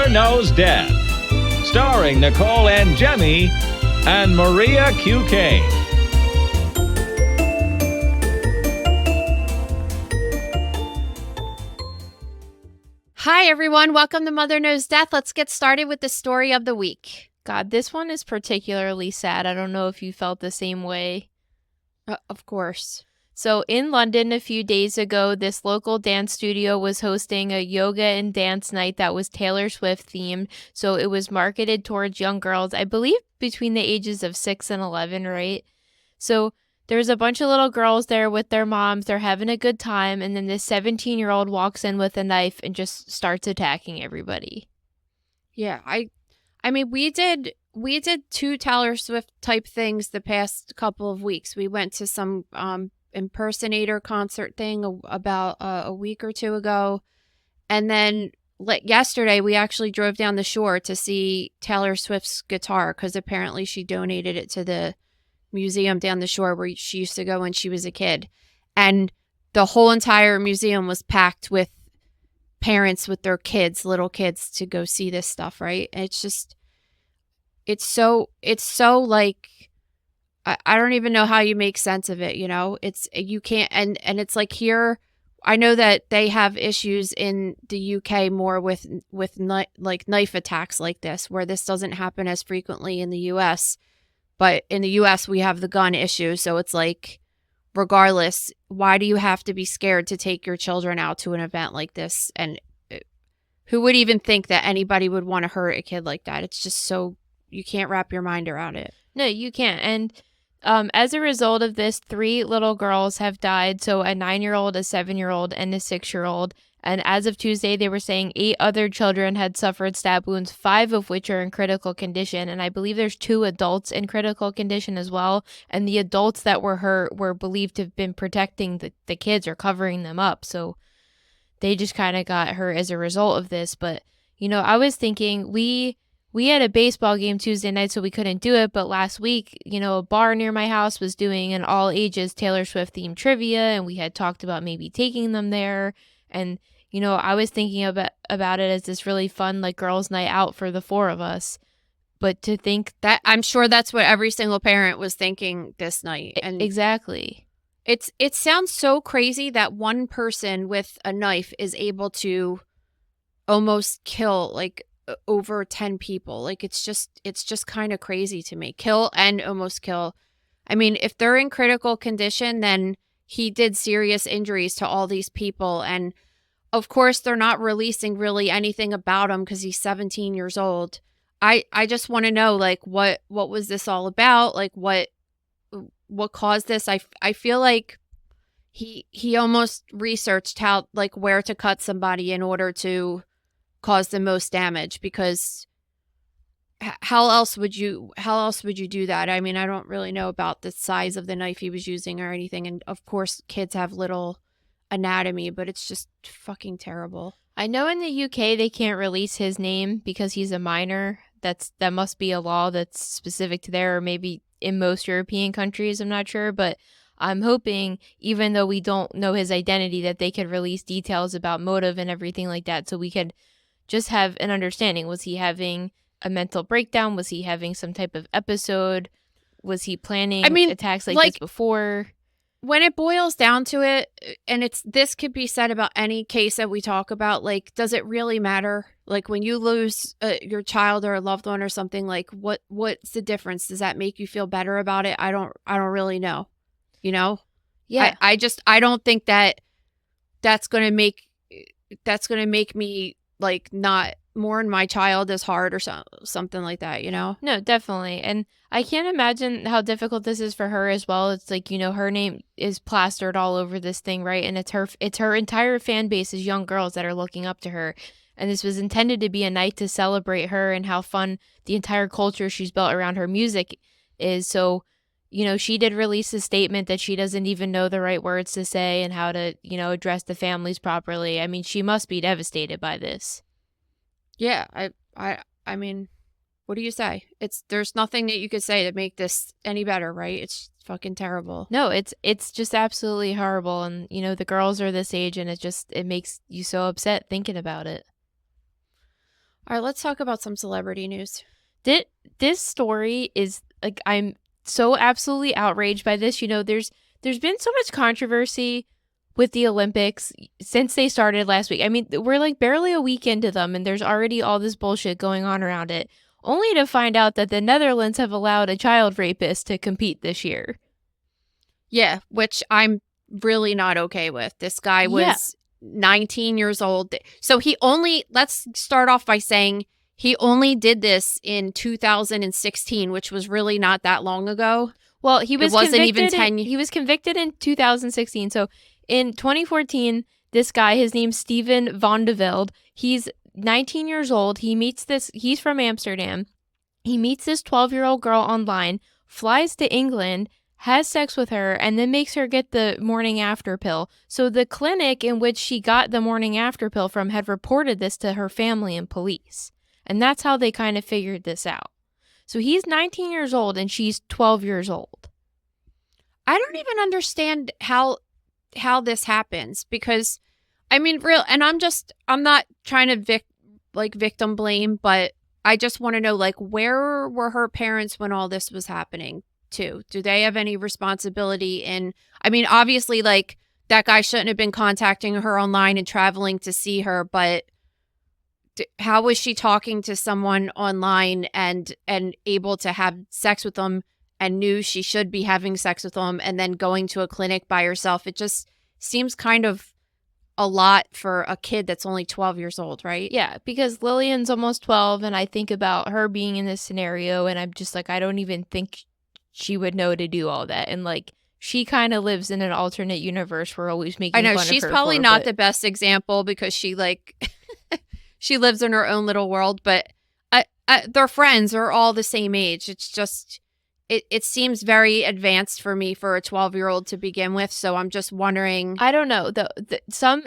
Mother Knows Death, starring Nicole and Jemmy and Maria QK. Hi, everyone. Welcome to Mother Knows Death. Let's get started with the story of the week. God, this one is particularly sad. I don't know if you felt the same way. Of course. So in London a few days ago, this local dance studio was hosting a yoga and dance night that was Taylor Swift themed. So it was marketed towards young girls, I believe between the ages of 6 and 11, right? So there's a bunch of little girls there with their moms. They're having a good time. And then this 17-year-old walks in with a knife and just starts attacking everybody. Yeah, I mean, we did two Taylor Swift type things the past couple of weeks. We went to some impersonator concert thing about a week or two ago, and then yesterday we actually drove down the shore to see Taylor Swift's guitar because apparently she donated it to the museum down the shore where she used to go when she was a kid, and the whole entire museum was packed with parents with their kids, little kids, to go see this stuff, right? And it's so like I don't even know how you make sense of it, you know? You can't, and it's like here, I know that they have issues in the UK more with like knife attacks like this, where this doesn't happen as frequently in the US. But in the US, we have the gun issue. So it's like, regardless, why do you have to be scared to take your children out to an event like this? And who would even think that anybody would want to hurt a kid like that? It's just so, you can't wrap your mind around it. No, you can't. And as a result of this, 3 little girls have died. So a 9-year-old, a 7-year-old, and a 6-year-old. And as of Tuesday, they were saying 8 other children had suffered stab wounds, 5 of which are in critical condition. And I believe there's 2 adults in critical condition as well. And the adults that were hurt were believed to have been protecting the kids or covering them up. So they just kind of got hurt as a result of this. But, you know, I was thinking we had a baseball game Tuesday night, so we couldn't do it. But last week, you know, a bar near my house was doing an all ages Taylor Swift themed trivia. And we had talked about maybe taking them there. And, you know, I was thinking about it as this really fun, like, girls' night out for the 4 of us. But to think that, I'm sure that's what every single parent was thinking this night. And exactly. It sounds so crazy that one person with a knife is able to almost kill, like, over 10 people. Like, it's just kind of crazy to me. Kill and almost kill. I mean, if they're in critical condition, then he did serious injuries to all these people. And of course, they're not releasing really anything about him because he's 17 years old. I just want to know, like, what was this all about? Like, what caused this? I feel like he almost researched how, like, where to cut somebody in order to cause the most damage, because how else would you do that? I mean, I don't really know about the size of the knife he was using or anything. And of course, kids have little anatomy, but it's just fucking terrible. I know in the UK they can't release his name because he's a minor. That must be a law that's specific to there, or maybe in most European countries, I'm not sure. But I'm hoping, even though we don't know his identity, that they could release details about motive and everything like that, so we could just have an understanding. Was he having a mental breakdown? Was he having some type of episode? Was he planning attacks like this before? When it boils down to it, and this could be said about any case that we talk about, like, does it really matter? Like, when you lose your child or a loved one or something, like, what's the difference? Does that make you feel better about it? I don't really know. You know? Yeah. I don't think that's going to make me, like, not mourn my child as hard or something like that, you know? No, definitely. And I can't imagine how difficult this is for her as well. It's like, you know, her name is plastered all over this thing, right? And it's her entire fan base is young girls that are looking up to her. And this was intended to be a night to celebrate her and how fun the entire culture she's built around her music is. So, you know, she did release a statement that she doesn't even know the right words to say and how to, you know, address the families properly. I mean, she must be devastated by this. Yeah, I mean, what do you say? There's nothing that you could say to make this any better, right? It's fucking terrible. No, it's just absolutely horrible. And, you know, the girls are this age and it makes you so upset thinking about it. All right, let's talk about some celebrity news. This story is like, I'm so absolutely outraged by this. There's been so much controversy with the Olympics since they started last week. I mean, we're like barely a week into them, and there's already all this bullshit going on around it, only to find out that the Netherlands have allowed a child rapist to compete this year. Yeah, which I'm really not okay with. This guy was 19 years old. So let's start off by saying he only did this in 2016, which was really not that long ago. Well, he was He was convicted in 2016. So in 2014, this guy, his name's Steven van de Velde, he's 19 years old. He's from Amsterdam. He meets this 12-year-old girl online, flies to England, has sex with her, and then makes her get the morning after pill. So the clinic in which she got the morning after pill from had reported this to her family and police. And that's how they kind of figured this out. So he's 19 years old and she's 12 years old. I don't even understand how this happens, because I mean, I'm not trying to victim blame, but I just want to know, like, where were her parents when all this was happening too? Do they have any responsibility in, I mean, obviously, like, that guy shouldn't have been contacting her online and traveling to see her, but how was she talking to someone online and able to have sex with them and knew she should be having sex with them and then going to a clinic by herself? It just seems kind of a lot for a kid that's only 12 years old, right? Yeah, because Lillian's almost 12, and I think about her being in this scenario, and I'm just like, I don't even think she would know to do all that. And like, she kind of lives in an alternate universe. We're always making fun of her. I know she's probably not the best example because she she lives in her own little world, but their friends are all the same age. It's just, it seems very advanced for me for a 12-year-old to begin with. So I'm just wondering. I don't know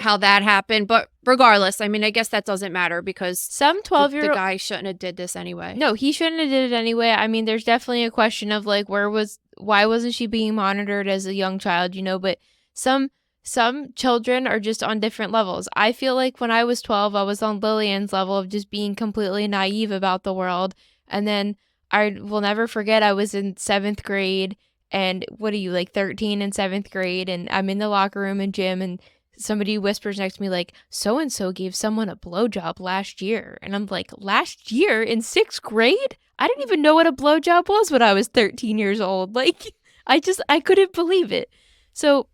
how that happened, but regardless, I mean, I guess that doesn't matter because some 12-year-old the guy shouldn't have did this anyway. No, he shouldn't have did it anyway. I mean, there's definitely a question of like, why wasn't she being monitored as a young child, but some children are just on different levels. I feel like when I was 12, I was on Lillian's level of just being completely naive about the world. And then I will never forget, I was in 7th grade, and what are you, like 13 in 7th grade? And I'm in the locker room in gym, and somebody whispers next to me, like, so-and-so gave someone a blowjob last year. And I'm like, last year in 6th grade? I didn't even know what a blowjob was when I was 13 years old. Like, I couldn't believe it. So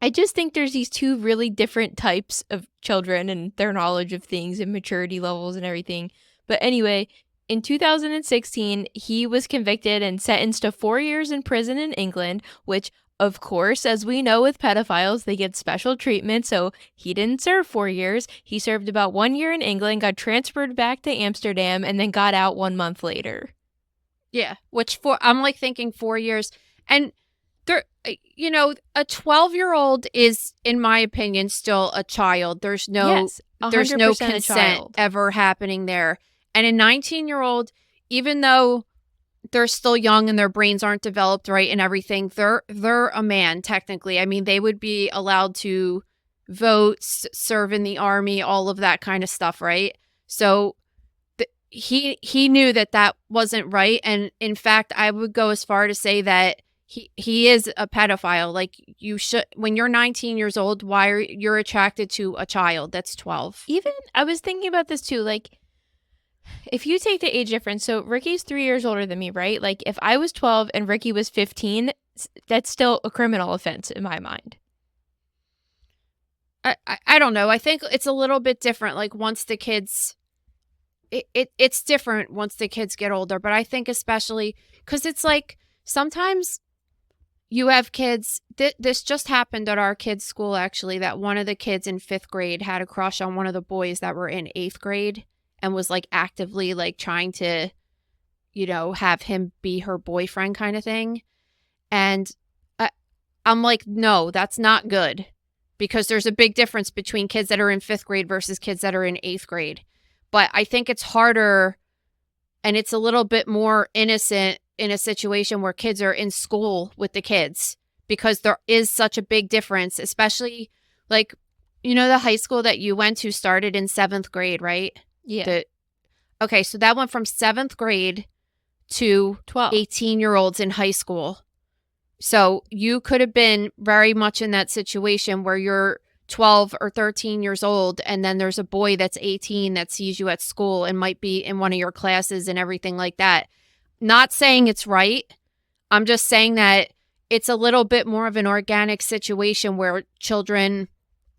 I just think there's these two really different types of children and their knowledge of things and maturity levels and everything. But anyway, in 2016, he was convicted and sentenced to 4 years in prison in England, which, of course, as we know with pedophiles, they get special treatment. So he didn't serve 4 years. He served about 1 year in England, got transferred back to Amsterdam, and then got out 1 month later. Yeah, I'm like thinking 4 years. And there, a 12-year-old is, in my opinion, still a child. There's no consent ever happening there. And a 19-year-old, even though they're still young and their brains aren't developed right and everything, they're a man technically. I mean, they would be allowed to vote, serve in the army, all of that kind of stuff, right? So he knew that wasn't right. And in fact, I would go as far to say that he is a pedophile. Like, you should, when you're 19 years old, why are you're attracted to a child that's 12? Even, I was thinking about this too, like, if you take the age difference, so Ricky's 3 years older than me, right? Like, if I was 12 and Ricky was 15, that's still a criminal offense in my mind. I don't know. I think it's a little bit different. Like, once the kids, it's different once the kids get older. But I think especially because it's like sometimes you have kids. This just happened at our kids' school, actually, that one of the kids in 5th grade had a crush on one of the boys that were in 8th grade and was like actively like trying to, have him be her boyfriend kind of thing. And I'm like, no, that's not good, because there's a big difference between kids that are in 5th grade versus kids that are in 8th grade. But I think it's harder and it's a little bit more innocent in a situation where kids are in school with the kids, because there is such a big difference, especially like, the high school that you went to started in 7th grade, right? Yeah. Okay, so that went from 7th grade to 12. 18-year-olds in high school. So you could have been very much in that situation where you're 12 or 13 years old, and then there's a boy that's 18 that sees you at school and might be in one of your classes and everything like that. Not saying it's right. I'm just saying that it's a little bit more of an organic situation where children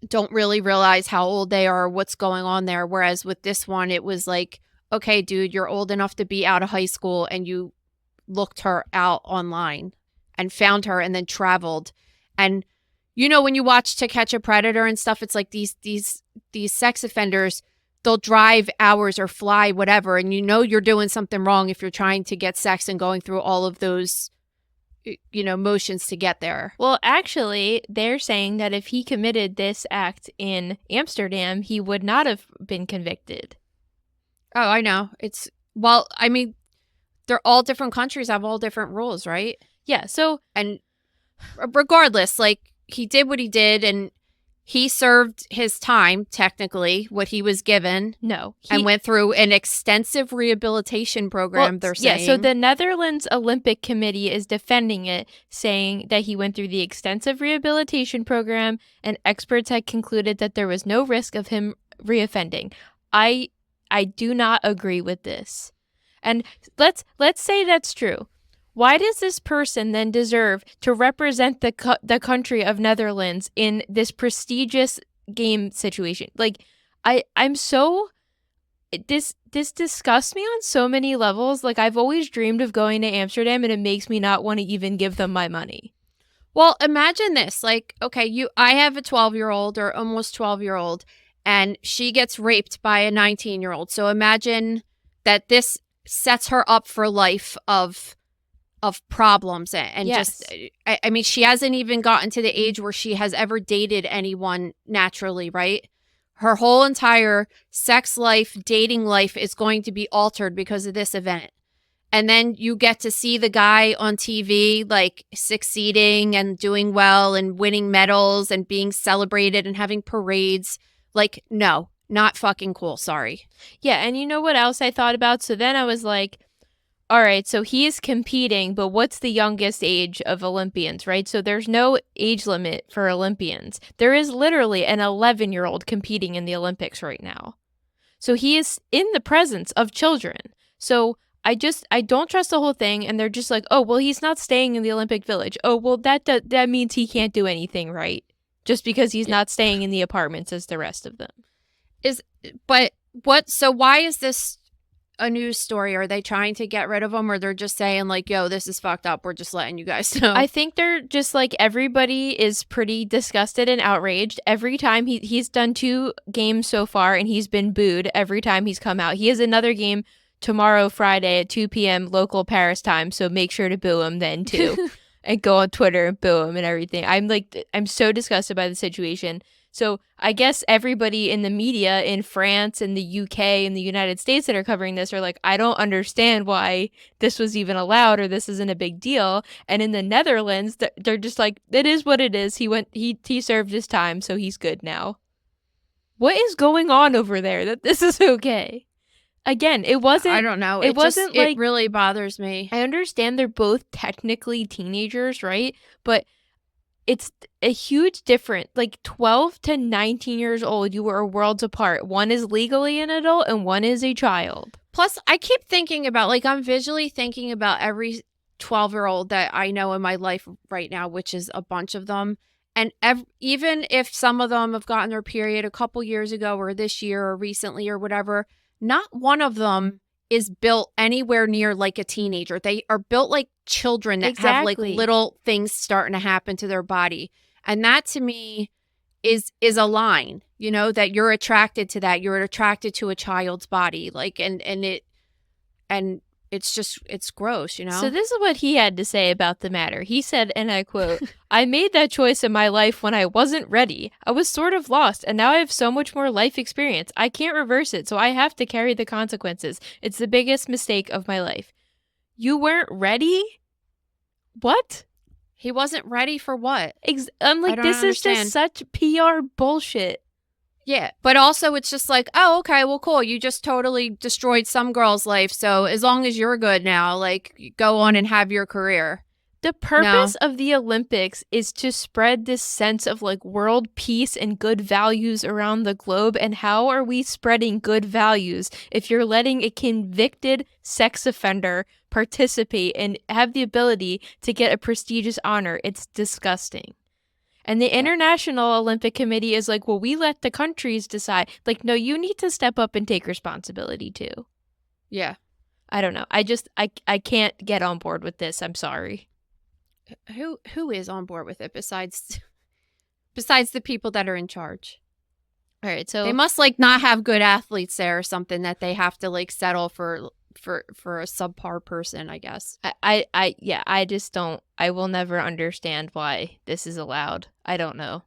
don't really realize how old they are or what's going on there. Whereas with this one, it was like, okay, dude, you're old enough to be out of high school, and you looked her out online and found her and then traveled. And when you watch To Catch a Predator and stuff, it's like these sex offenders, they'll drive hours or fly whatever, and you're doing something wrong if you're trying to get sex and going through all of those motions to get there. Well, actually, they're saying that if he committed this act in Amsterdam, he would not have been convicted. Oh, I know. They're all different countries, have all different rules, right? Yeah, so... And regardless, like, he did what he did, and he served his time, technically, what he was given. No. And went through an extensive rehabilitation program, they're saying. Yeah, so the Netherlands Olympic Committee is defending it, saying that he went through the extensive rehabilitation program, and experts had concluded that there was no risk of him reoffending. I do not agree with this. And let's say that's true. Why does this person then deserve to represent the country of Netherlands in this prestigious game situation? Like, I'm so... This disgusts me on so many levels. Like, I've always dreamed of going to Amsterdam, and it makes me not want to even give them my money. Well, imagine this. Like, okay, I have a 12-year-old or almost 12-year-old, and she gets raped by a 19-year-old. So imagine that this sets her up for life of problems and Yes. just, I mean, she hasn't even gotten to the age where she has ever dated anyone naturally, right? Her whole entire sex life, dating life is going to be altered because of this event. And then you get to see the guy on TV, like, succeeding and doing well and winning medals and being celebrated and having parades. Like, no, not fucking cool. Sorry. Yeah, and you know what else I thought about? So then I was like, all right, so he is competing, but what's the youngest age of Olympians, right? So there's no age limit for Olympians. There is literally an 11-year-old competing in the Olympics right now. So he is in the presence of children. So I don't trust the whole thing, and they're just like, oh, well, he's not staying in the Olympic Village. Oh, well, that means he can't do anything, right? Just because he's not staying in the apartments as the rest of them. So why is this a news story? Are they trying to get rid of him, or they're just saying like, yo, this is fucked up, we're just letting you guys know? I think they're just like, everybody is pretty disgusted and outraged every time he's done 2 games so far, and he's been booed every time he's come out. He has another game tomorrow, Friday at 2 p.m. local Paris time, so make sure to boo him then too. And go on Twitter and boo him and everything. I'm so disgusted by the situation. So I guess everybody in the media in France and the UK and the United States that are covering this are like, I don't understand why this was even allowed, or this isn't a big deal. And in the Netherlands, they're just like, it is what it is. He served his time, so he's good now. What is going on over there that this is okay? Again, it wasn't... I don't know. It wasn't like... It really bothers me. I understand they're both technically teenagers, right? But it's a huge difference. Like, 12 to 19 years old, you were worlds apart. One is legally an adult and one is a child. Plus, I keep thinking about, like, I'm visually thinking about every 12-year-old that I know in my life right now, which is a bunch of them. And even if some of them have gotten their period a couple years ago or this year or recently or whatever, not one of them is built anywhere near like a teenager. They are built like children that have like little things starting to happen to their body. And that to me is a line, you know, that you're attracted to that. You're attracted to a child's body. Like, and it's just, it's gross, you know? So this is what he had to say about the matter. He said, and I quote, I made that choice in my life when I wasn't ready. I was sort of lost, and now I have so much more life experience. I can't reverse it, so I have to carry the consequences. It's the biggest mistake of my life. You weren't ready? What? He wasn't ready for what? I'm like, I don't this understand. is just such PR bullshit. Yeah, but also it's just like, oh, okay, well, cool. You just totally destroyed some girl's life. So as long as you're good now, like, go on and have your career. The purpose of the Olympics is to spread this sense of like world peace and good values around the globe. And how are we spreading good values if you're letting a convicted sex offender participate and have the ability to get a prestigious honor? It's disgusting. And the International Olympic Committee is like, well, we let the countries decide. Like, no, you need to step up and take responsibility too. Yeah. I don't know. I can't get on board with this. I'm sorry. Who is on board with it besides the people that are in charge? All right, so they must like not have good athletes there or something that they have to like settle for a subpar person, I guess. I just don't. I will never understand why this is allowed. I don't know.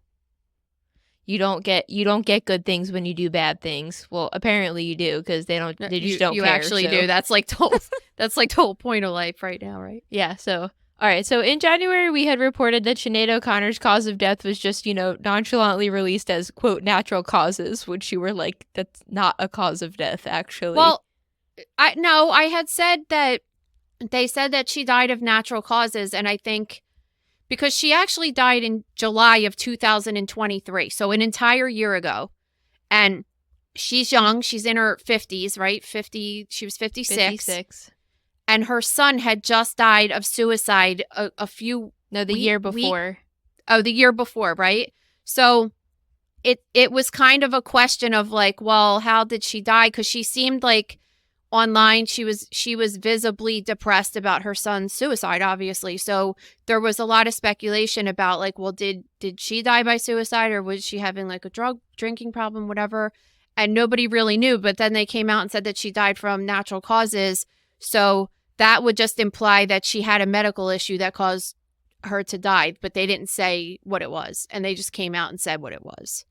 You don't get good things when you do bad things. Well, apparently you do, because they just don't you care. Actually so. do. That's like the whole point of life right now, right? Yeah. So. All right, so in January, we had reported that Sinead O'Connor's cause of death was just, nonchalantly released as, quote, natural causes, which you were like, that's not a cause of death, actually. Well, I had said that they said that she died of natural causes, and I think because she actually died in July of 2023, so an entire year ago, and she's young, she's in her 50s, right? She was 56. 56. And her son had just died of suicide the year before. The year before, right? So it was kind of a question of like, well, how did she die? Because she seemed like online she was visibly depressed about her son's suicide, obviously. So there was a lot of speculation about like, well, did she die by suicide, or was she having like a drinking problem, whatever? And nobody really knew. But then they came out and said that she died from natural causes. So that would just imply that she had a medical issue that caused her to die, but they didn't say what it was. And they just came out and said what it was.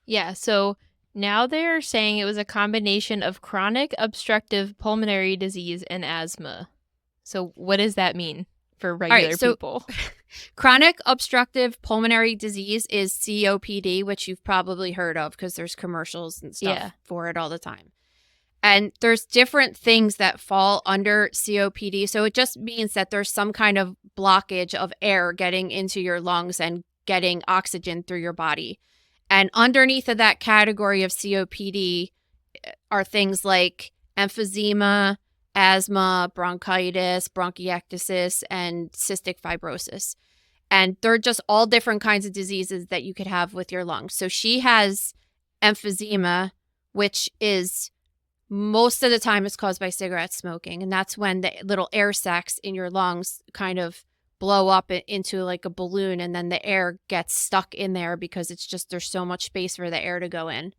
Yeah, so now they're saying it was a combination of chronic obstructive pulmonary disease and asthma. So what does that mean for regular people? Chronic obstructive pulmonary disease is COPD, which you've probably heard of because there's commercials and stuff for it all the time. And there's different things that fall under COPD. So it just means that there's some kind of blockage of air getting into your lungs and getting oxygen through your body. And underneath of that category of COPD are things like emphysema, asthma, bronchitis, bronchiectasis, and cystic fibrosis. And they're just all different kinds of diseases that you could have with your lungs. So she has emphysema, which is most of the time it's caused by cigarette smoking. And that's when the little air sacs in your lungs kind of blow up into like a balloon, and then the air gets stuck in there because it's just there's so much space for the air to go in.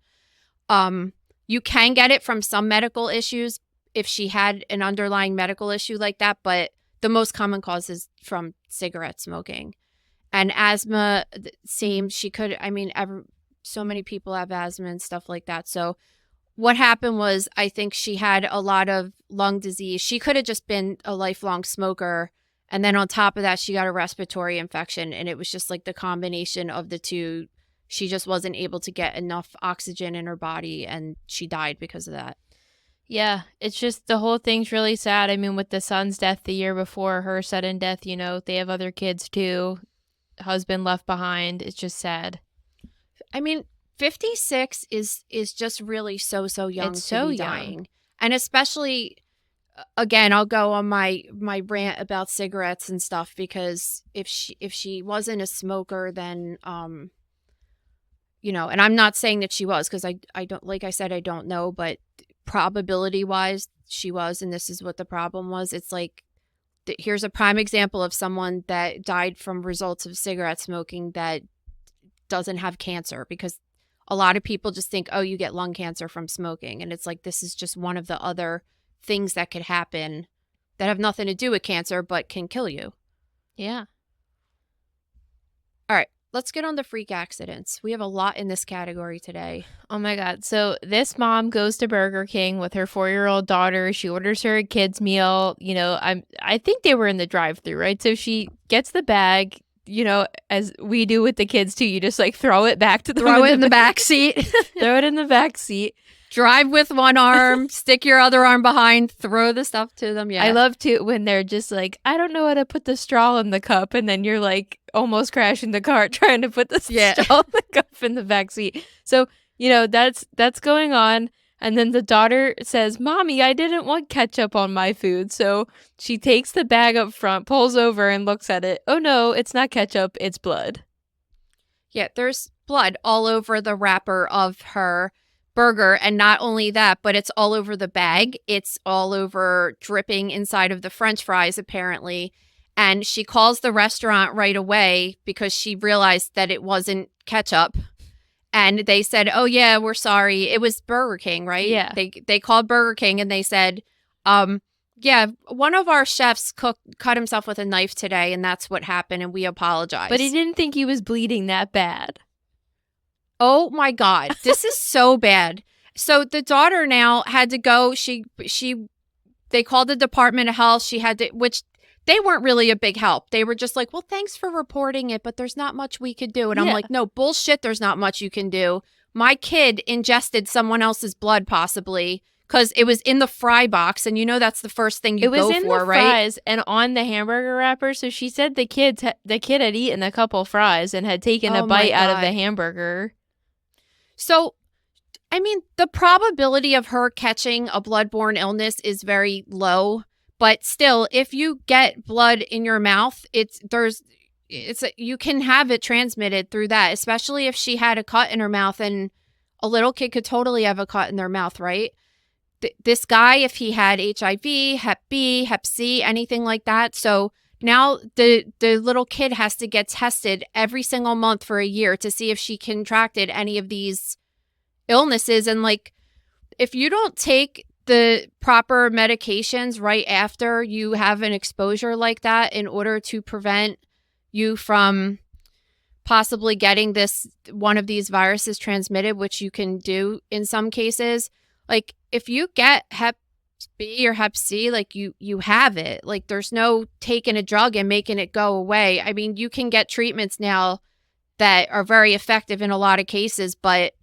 You can get it from some medical issues if she had an underlying medical issue like that, but the most common cause is from cigarette smoking. And asthma, same. So many people have asthma and stuff like that. So what happened was, I think she had a lot of lung disease. She could have just been a lifelong smoker. And then on top of that, she got a respiratory infection. And it was just like the combination of the two. She just wasn't able to get enough oxygen in her body, and she died because of that. Yeah, it's just the whole thing's really sad. I mean, with the son's death the year before, her sudden death, they have other kids too. Husband left behind. It's just sad. I mean, 56 is just really so young. It's so young. And especially, again, I'll go on my rant about cigarettes and stuff, because if she wasn't a smoker, then and I'm not saying that she was, because I don't, like I said, I don't know, but probability wise she was, and this is what the problem was. It's like, here's a prime example of someone that died from results of cigarette smoking that doesn't have cancer, because a lot of people just think, oh, you get lung cancer from smoking. And it's like, this is just one of the other things that could happen that have nothing to do with cancer, but can kill you. Yeah. All right, let's get on the freak accidents. We have a lot in this category today. Oh my God. So this mom goes to Burger King with her 4-year-old daughter. She orders her a kid's meal. I think they were in the drive-thru, right? So she gets the bag, as we do with the kids too, you just like throw it back to them. Throw it in the back seat. Throw it in the back seat. Drive with one arm, stick your other arm behind, throw the stuff to them. Yeah. I love to when they're just like, I don't know how to put the straw in the cup, and then you're like almost crashing the cart trying to put the straw in the cup in the back seat. So, that's going on. And then the daughter says, Mommy, I didn't want ketchup on my food. So she takes the bag up front, pulls over and looks at it. Oh no, it's not ketchup, it's blood. Yeah, there's blood all over the wrapper of her burger. And not only that, but it's all over the bag. It's all over dripping inside of the French fries, apparently. And she calls the restaurant right away because she realized that it wasn't ketchup. And they said, oh, yeah, we're sorry. It was Burger King, right? Yeah. They called Burger King and they said, yeah, one of our chefs cut himself with a knife today, and that's what happened, and we apologize. But he didn't think he was bleeding that bad. Oh, my God. This is so bad. So the daughter now had to go. They called the Department of Health. She had to, which they weren't really a big help. They were just like, well, thanks for reporting it, but there's not much we could do. And I'm like, no, bullshit, there's not much you can do. My kid ingested someone else's blood possibly because it was in the fry box. And that's the first thing you go for, right? It was in the fries and on the hamburger wrapper. So she said the kid had eaten a couple fries and had taken a bite out of the hamburger. So, I mean, the probability of her catching a bloodborne illness is very low. But still, if you get blood in your mouth, you can have it transmitted through that, especially if she had a cut in her mouth, and a little kid could totally have a cut in their mouth, right? This guy, if he had HIV, Hep B, Hep C, anything like that. So now the little kid has to get tested every single month for a year to see if she contracted any of these illnesses. And like, if you don't take the proper medications right after you have an exposure like that in order to prevent you from possibly getting one of these viruses transmitted, which you can do in some cases, like if you get Hep B or Hep C, like you have it. Like there's no taking a drug and making it go away. I mean, you can get treatments now that are very effective in a lot of cases, but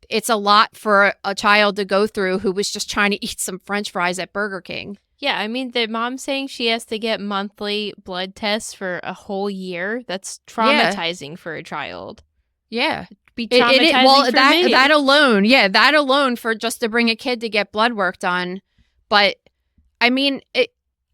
it's a lot for a child to go through who was just trying to eat some French fries at Burger King. Yeah, I mean, the mom's saying she has to get monthly blood tests for a whole year. That's traumatizing for a child. Yeah. Be traumatizing for me. That alone, that alone for just to bring a kid to get blood work done. But, I mean,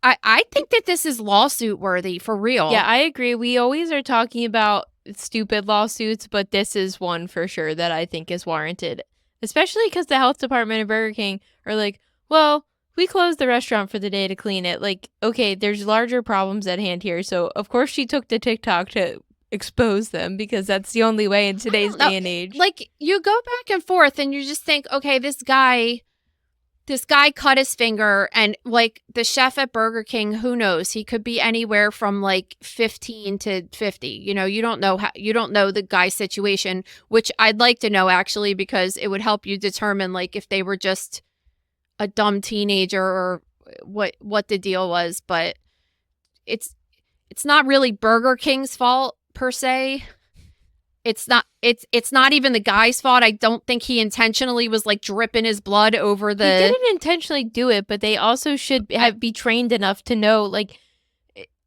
I think that this is lawsuit worthy, for real. Yeah, I agree. We always are talking about stupid lawsuits, but this is one for sure that I think is warranted, especially because the health department of Burger King are like, well, we closed the restaurant for the day to clean it. Like, okay, there's larger problems at hand here. So of course she took to TikTok to expose them because that's the only way in today's day and age. Like, you go back and forth and you just think, okay, this guy cut his finger, and like the chef at Burger King, who knows? He could be anywhere from like 15 to 50. You don't know the guy's situation, which I'd like to know actually, because it would help you determine like if they were just a dumb teenager or what the deal was. But it's not really Burger King's fault per se. It's not even the guy's fault. I don't think he intentionally was like dripping his blood over the. He didn't intentionally do it, but they also should be trained enough to know, like,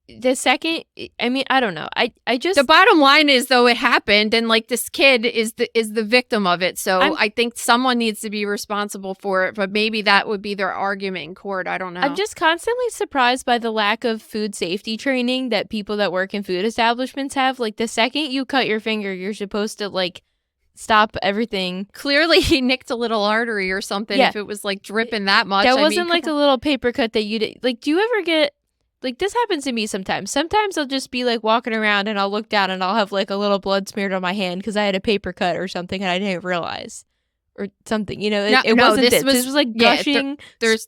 the second. I mean, I don't know. I just, the bottom line is, though, it happened, and like this kid is the victim of it. So I think someone needs to be responsible for it. But maybe that would be their argument in court. I don't know. I'm just constantly surprised by the lack of food safety training that people that work in food establishments have. Like, the second you cut your finger, you're supposed to like stop everything. Clearly, he nicked a little artery or something. Yeah. If it was like dripping that much, that wasn't like a little paper cut that you did. Like, do you ever get? Like, this happens to me sometimes. Sometimes I'll just be, like, walking around and I'll look down and I'll have, like, a little blood smeared on my hand because I had a paper cut or something and I didn't realize. Or something, it wasn't this. This was, like, gushing. There's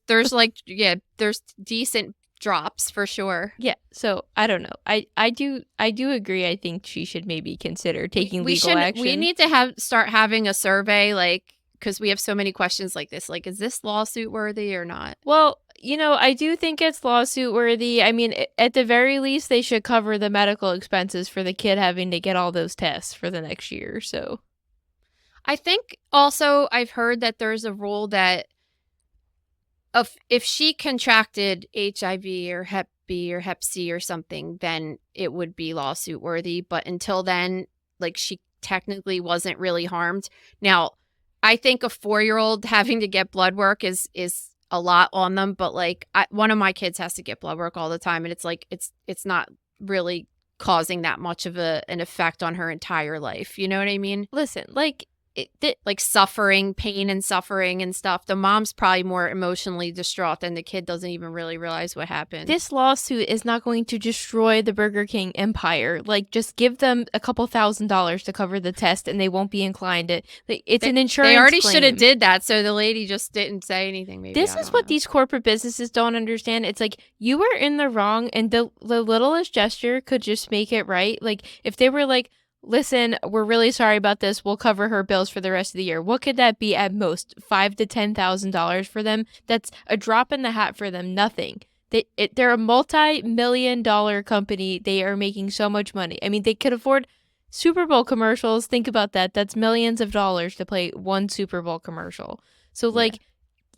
decent drops for sure. Yeah, so, I don't know. I do agree. I think she should maybe consider taking legal action. We need to start having a survey, like, because we have so many questions like this. Like, is this lawsuit worthy or not? Well, I do think it's lawsuit worthy. I mean, at the very least, they should cover the medical expenses for the kid having to get all those tests for the next year. So I think also I've heard that there's a rule that if she contracted HIV or Hep B or Hep C or something, then it would be lawsuit worthy. But until then, like, she technically wasn't really harmed. Now, I think a 4-year-old having to get blood work is a lot on them. But like, one of my kids has to get blood work all the time, and it's like it's not really causing that much of an effect on her entire life. You know what I mean? listen, like, Like suffering, pain and suffering and stuff. The mom's probably more emotionally distraught than the kid doesn't even really realize what happened. this lawsuit is not going to destroy the Burger King empire. Like, just give them a couple $1,000s to cover the test, and they won't be inclined to. Like, it's an insurance. They already claim. should have did that, so the lady just didn't say anything. Maybe This is what these corporate businesses don't understand. It's like, you were in the wrong, and the littlest gesture could just make it right. Like, if they were like, listen, we're really sorry about this, we'll cover her bills for the rest of the year. What could that be at most? $5,000 to $10,000 for them? That's a drop in the hat for them. Nothing. They're a multi-million-dollar company. They are making so much money. I mean, they could afford Super Bowl commercials. Think about that. That's millions of dollars to play one Super Bowl commercial. So, like,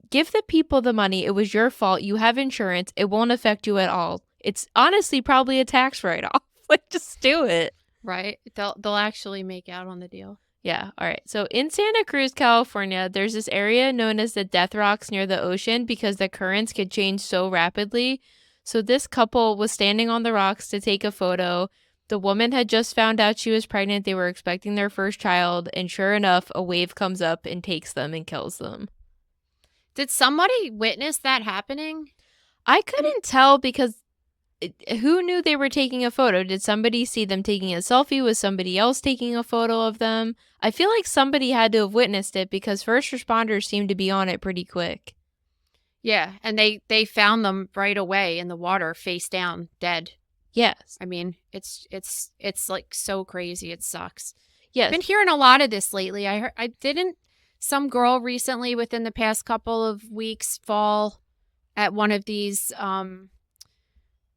give the people the money. It was your fault. You have insurance. It won't affect you at all. It's honestly probably a tax write-off. Like, just do it. Right. They'll actually make out on the deal. Yeah. All right. So in Santa Cruz, California, there's this area known as the Death Rocks near the ocean because the currents could change so rapidly. So this couple was standing on the rocks to take a photo. The woman had just found out she was pregnant. They were expecting their first child. And sure enough, a wave comes up and takes them and kills them. Did somebody witness that happening? I couldn't tell because who knew they were taking a photo? Did somebody see them taking a selfie? Was somebody else taking a photo of them? I feel like somebody had to have witnessed it because first responders seemed to be on it pretty quick. Yeah, and they found them right away in the water, face down, dead. Yes. I mean, it's like so crazy. It sucks. Yes. I've been hearing a lot of this lately. Some girl recently within the past couple of weeks fall at one of these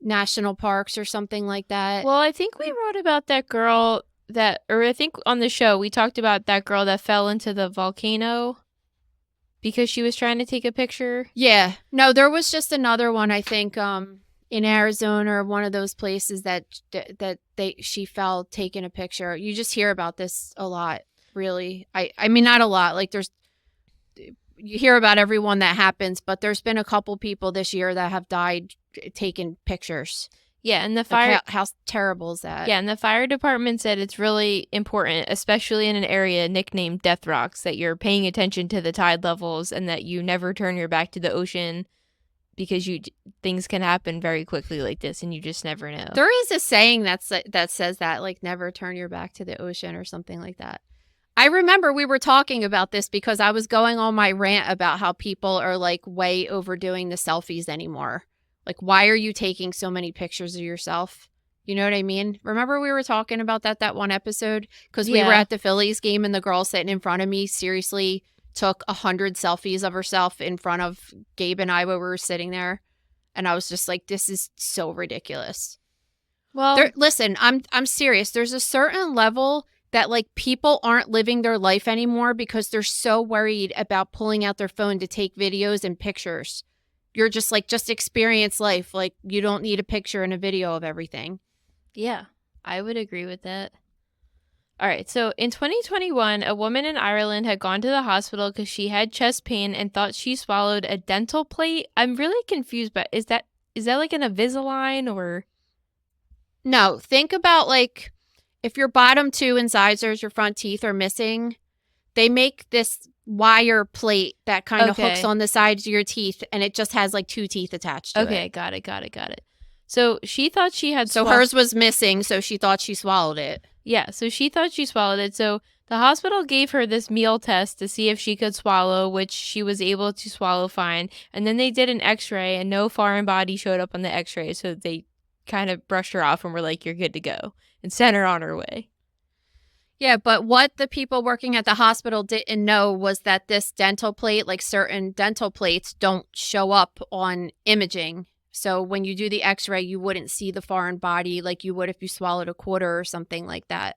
national parks or something like that. Well, I think we wrote about that girl I think on the show we talked about that girl that fell into the volcano because she was trying to take a picture. Yeah. No, there was just another one, I think, in Arizona or one of those places that she fell taking a picture. You just hear about this a lot, really. I mean, not a lot. Like you hear about everyone that happens, but there's been a couple people this year that have died taking pictures. Yeah, and the fire... How terrible is that? Yeah, and the fire department said it's really important, especially in an area nicknamed Death Rocks, that you're paying attention to the tide levels and that you never turn your back to the ocean because things can happen very quickly like this and you just never know. There is a saying that says that, like, never turn your back to the ocean or something like that. I remember we were talking about this because I was going on my rant about how people are like way overdoing the selfies anymore. Like, why are you taking so many pictures of yourself? You know what I mean? Remember we were talking about that one episode? Because we were at the Phillies game and the girl sitting in front of me seriously took 100 selfies of herself in front of Gabe and I when we were sitting there. And I was just like, this is so ridiculous. Well, listen, I'm serious. There's a certain level that, like, people aren't living their life anymore because they're so worried about pulling out their phone to take videos and pictures. You're just like, just experience life. Like, you don't need a picture and a video of everything. Yeah, I would agree with that. All right, so in 2021, a woman in Ireland had gone to the hospital because she had chest pain and thought she swallowed a dental plate. I'm really confused, but is that like an Invisalign or? No, think about, like, if your bottom two incisors, your front teeth are missing, they make this wire plate that kind of hooks on the sides of your teeth, and it just has like two teeth attached to it. Okay, got it. So she thought she had hers was missing, so she thought she swallowed it. Yeah, so she thought she swallowed it. So the hospital gave her this meal test to see if she could swallow, which she was able to swallow fine. And then they did an x-ray, and no foreign body showed up on the x-ray, so they kind of brushed her off and were like, you're good to go, and sent her on her way. Yeah, but what the people working at the hospital didn't know was that this dental plate, like certain dental plates, don't show up on imaging. So when you do the x-ray, you wouldn't see the foreign body like you would if you swallowed a quarter or something like that.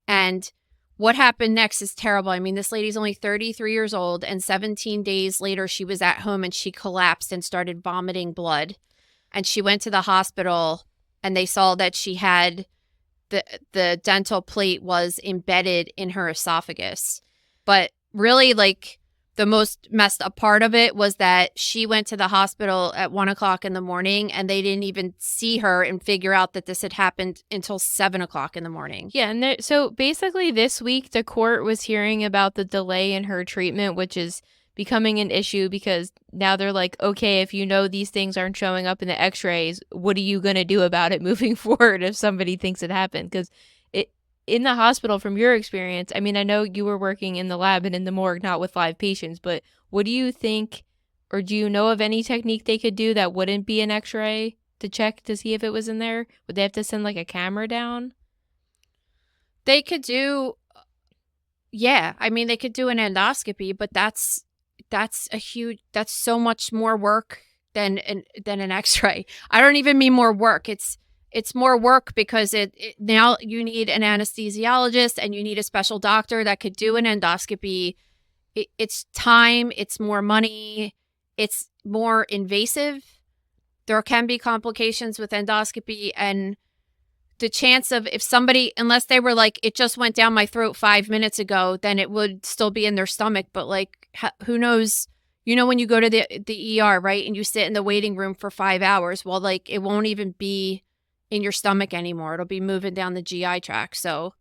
And what happened next is terrible. I mean, this lady's only 33 years old, and 17 days later, she was at home and she collapsed and started vomiting blood. And she went to the hospital, and they saw that she had the dental plate was embedded in her esophagus. But really, like, the most messed up part of it was that she went to the hospital at 1:00 in the morning, and they didn't even see her and figure out that this had happened until 7:00 in the morning. Yeah, and so basically this week the court was hearing about the delay in her treatment, which is becoming an issue because now they're like, okay, if you know these things aren't showing up in the x-rays, what are you going to do about it moving forward if somebody thinks it happened? Because in the hospital, from your experience, I mean, I know you were working in the lab and in the morgue, not with live patients, but what do you think, or do you know of any technique they could do that wouldn't be an x-ray to check to see if it was in there? Would they have to send like a camera down? They could do, yeah, I mean, they could do an endoscopy, but that's so much more work than an x-ray. I don't even mean more work. It's more work because it now you need an anesthesiologist and you need a special doctor that could do an endoscopy. It's time, it's more money, it's more invasive. There can be complications with endoscopy, and the chance of if somebody, unless they were like, it just went down my throat 5 minutes ago, then it would still be in their stomach. But like, who knows? You know, when you go to the ER, right, and you sit in the waiting room for 5 hours, well, like, it won't even be in your stomach anymore. It'll be moving down the GI tract. So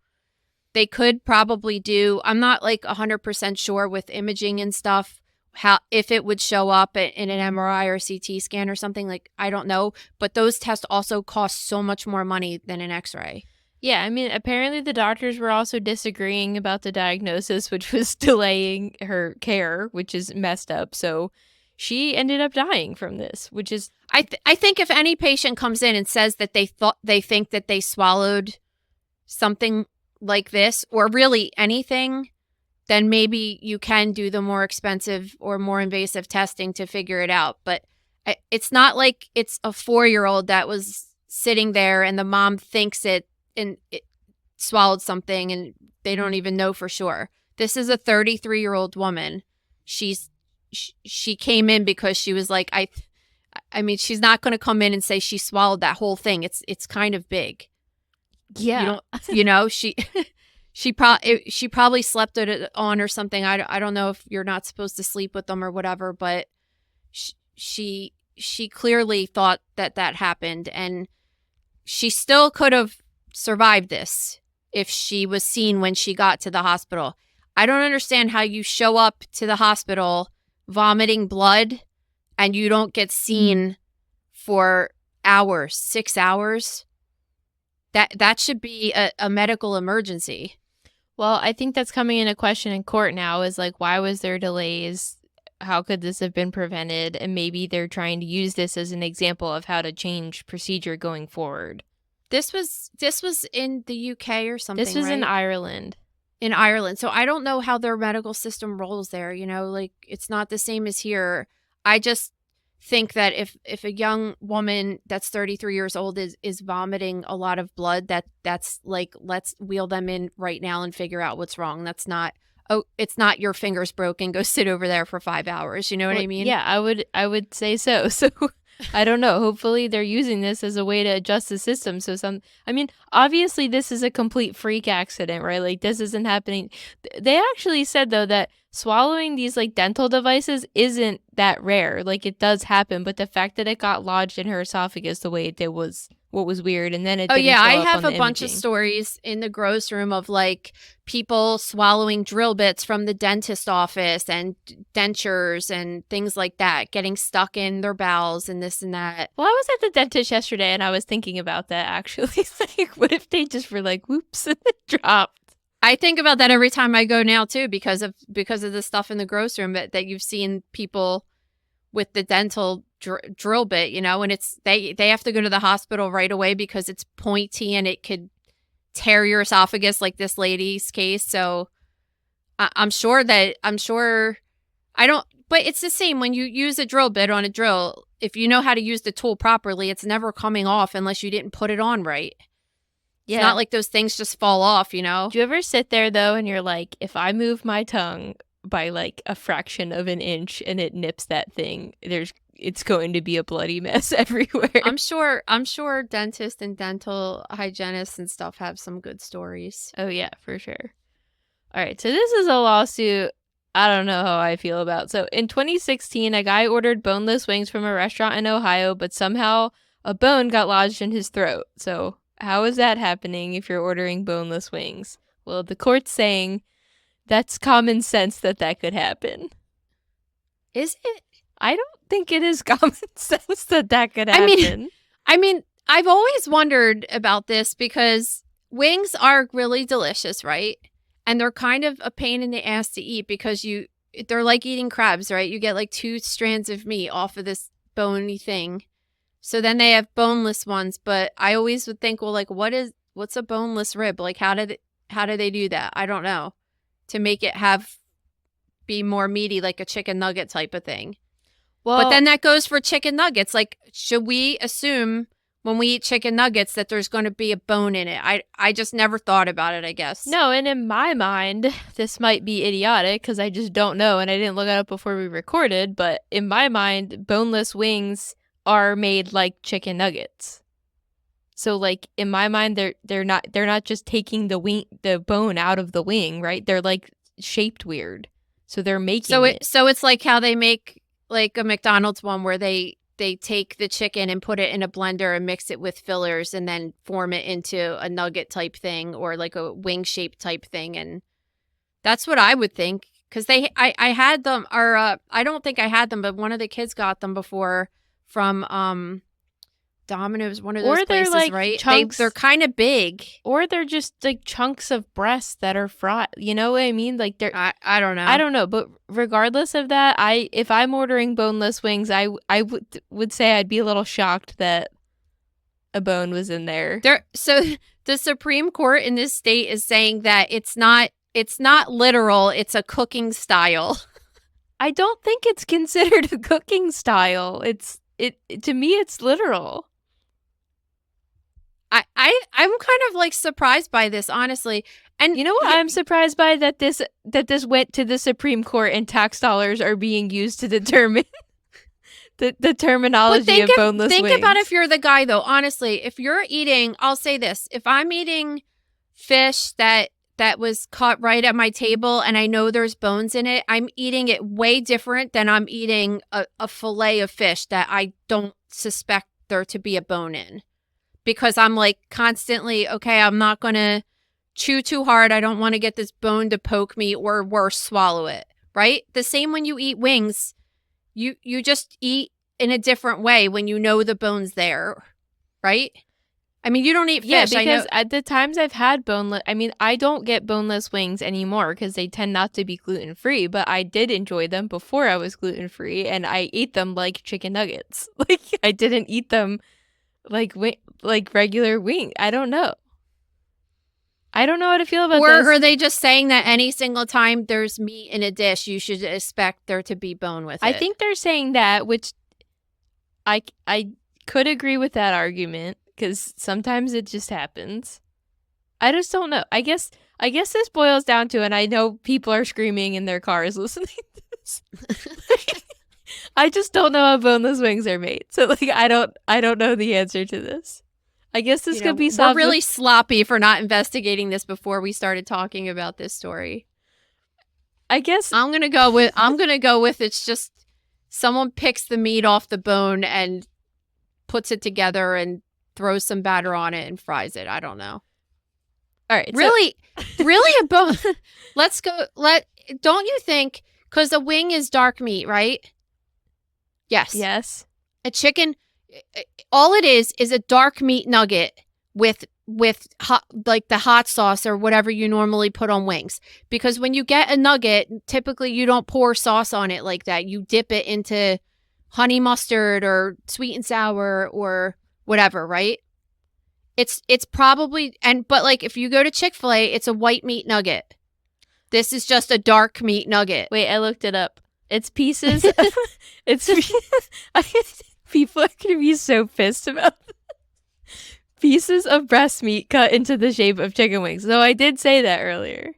they could probably do, I'm not like 100% sure with imaging and stuff, how, if it would show up in an MRI or CT scan or something, like, I don't know. But those tests also cost so much more money than an x-ray. Yeah, I mean, apparently the doctors were also disagreeing about the diagnosis, which was delaying her care, which is messed up. So she ended up dying from this, which is... I think if any patient comes in and says that they think that they swallowed something like this, or really anything, then maybe you can do the more expensive or more invasive testing to figure it out. But it's not like it's a 4-year-old that was sitting there and the mom thinks it swallowed something and they don't even know for sure. This is a 33-year-old woman. She came in because she was like, I mean, she's not going to come in and say she swallowed that whole thing. It's kind of big. Yeah. She probably slept it on or something. I don't know if you're not supposed to sleep with them or whatever, but she clearly thought that happened, and she still could have survived this if she was seen when she got to the hospital. I don't understand how you show up to the hospital vomiting blood and you don't get seen for hours, 6 hours. That should be a medical emergency. Well, I think that's coming into question in court now, is like, why was there delays? How could this have been prevented? And maybe they're trying to use this as an example of how to change procedure going forward. This was in the UK or something, This was right? in Ireland. In Ireland. So I don't know how their medical system rolls there, you know, like, it's not the same as here. I just think that if a young woman that's 33 years old is vomiting a lot of blood, that's like, let's wheel them in right now and figure out what's wrong. That's not, oh, it's not your fingers broken, go sit over there for 5 hours. You know what I mean? Yeah, I would say so. So I don't know. Hopefully they're using this as a way to adjust the system. So I mean, obviously this is a complete freak accident, right? Like, this isn't happening. They actually said, though, that swallowing these like dental devices isn't that rare. Like, it does happen, but the fact that it got lodged in her esophagus the way it did was what was weird. And then it didn't show I up have on a the bunch of imaging. stories in the gross room of like people swallowing drill bits from the dentist office and dentures and things like that, getting stuck in their bowels and this and that. Well, I was at the dentist yesterday and I was thinking about that, actually. It's like, what if they just were like, whoops, and it dropped? I think about that every time I go now too, because of the stuff in the gross room that you've seen people with the dental drill bit, you know, and it's they have to go to the hospital right away because it's pointy and it could tear your esophagus like this lady's case. So I'm sure I don't, but it's the same when you use a drill bit on a drill. If you know how to use the tool properly, it's never coming off unless you didn't put it on right. Yeah. It's not like those things just fall off, you know? Do you ever sit there, though, and you're like, if I move my tongue by, like, a fraction of an inch and it nips that thing, it's going to be a bloody mess everywhere. I'm sure dentists and dental hygienists and stuff have some good stories. Oh, yeah, for sure. All right, so this is a lawsuit I don't know how I feel about. So in 2016, a guy ordered boneless wings from a restaurant in Ohio, but somehow a bone got lodged in his throat. So how is that happening if you're ordering boneless wings? Well, the court's saying that's common sense that could happen. Is it? I don't think it is common sense that could happen. I mean, I've always wondered about this because wings are really delicious, right? And they're kind of a pain in the ass to eat because they're like eating crabs, right? You get like 2 strands of meat off of this bony thing. So then they have boneless ones, but I always would think, well, like what's a boneless rib? Like how do they do that? I don't know. To make it be more meaty like a chicken nugget type of thing. Well, but then that goes for chicken nuggets. Like, should we assume when we eat chicken nuggets that there's going to be a bone in it? I just never thought about it, I guess. No, and in my mind, this might be idiotic because I just don't know and I didn't look it up before we recorded, but in my mind, boneless wings are made like chicken nuggets. So like in my mind they're not just taking the bone out of the wing, right? They're like shaped weird. So they're making it. So it's like how they make like a McDonald's one where they take the chicken and put it in a blender and mix it with fillers and then form it into a nugget type thing or like a wing shape type thing. And that's what I would think. Because I had them, or I don't think I had them, but one of the kids got them before from Domino's, one of those places, like right? Chunks, they're kind of big. Or they're just like chunks of breast that are fried. You know what I mean? Like they're I don't know. I don't know, but regardless of that, if I'm ordering boneless wings, I would say I'd be a little shocked that a bone was in there. So the Supreme Court in this state is saying that it's not literal, it's a cooking style. I don't think it's considered a cooking style. To me it's literal. I'm kind of like surprised by this, honestly. And you know what I'm surprised by? That this went to the Supreme Court and tax dollars are being used to determine the terminology of boneless wings. Think about if you're the guy, though. Honestly, if you're eating, I'll say this: if I'm eating fish that was caught right at my table and I know there's bones in it, I'm eating it way different than I'm eating a fillet of fish that I don't suspect there to be a bone in. Because I'm like constantly, okay, I'm not going to chew too hard. I don't want to get this bone to poke me or worse, swallow it, right? The same when you eat wings, you just eat in a different way when you know the bone's there, right? I mean, you don't eat fish. Yeah, because at the times I've had boneless, I mean, I don't get boneless wings anymore because they tend not to be gluten-free, but I did enjoy them before I was gluten-free and I ate them like chicken nuggets. Like I didn't eat them like regular wing. I don't know how to feel about this. Or are they just saying that any single time there's meat in a dish, you should expect there to be bone with it? I think they're saying that, which I could agree with that argument because sometimes it just happens. I just don't know. I guess this boils down to, and I know people are screaming in their cars listening to this. I just don't know how boneless wings are made. So like I don't know the answer to this. I guess this could be solved. We're really sloppy for not investigating this before we started talking about this story. I guess I'm gonna go with it's just someone picks the meat off the bone and puts it together and throws some batter on it and fries it. I don't know. All right. Really a bone. Don't you think, because a wing is dark meat, right? Yes. A chicken, all it is a dark meat nugget with hot, like the hot sauce or whatever you normally put on wings. Because when you get a nugget, typically you don't pour sauce on it like that. You dip it into honey mustard or sweet and sour or whatever, right? It's probably but like if you go to Chick-fil-A, it's a white meat nugget. This is just a dark meat nugget. Wait, I looked it up. It's pieces. People are gonna be so pissed about pieces of breast meat cut into the shape of chicken wings. Though I did say that earlier.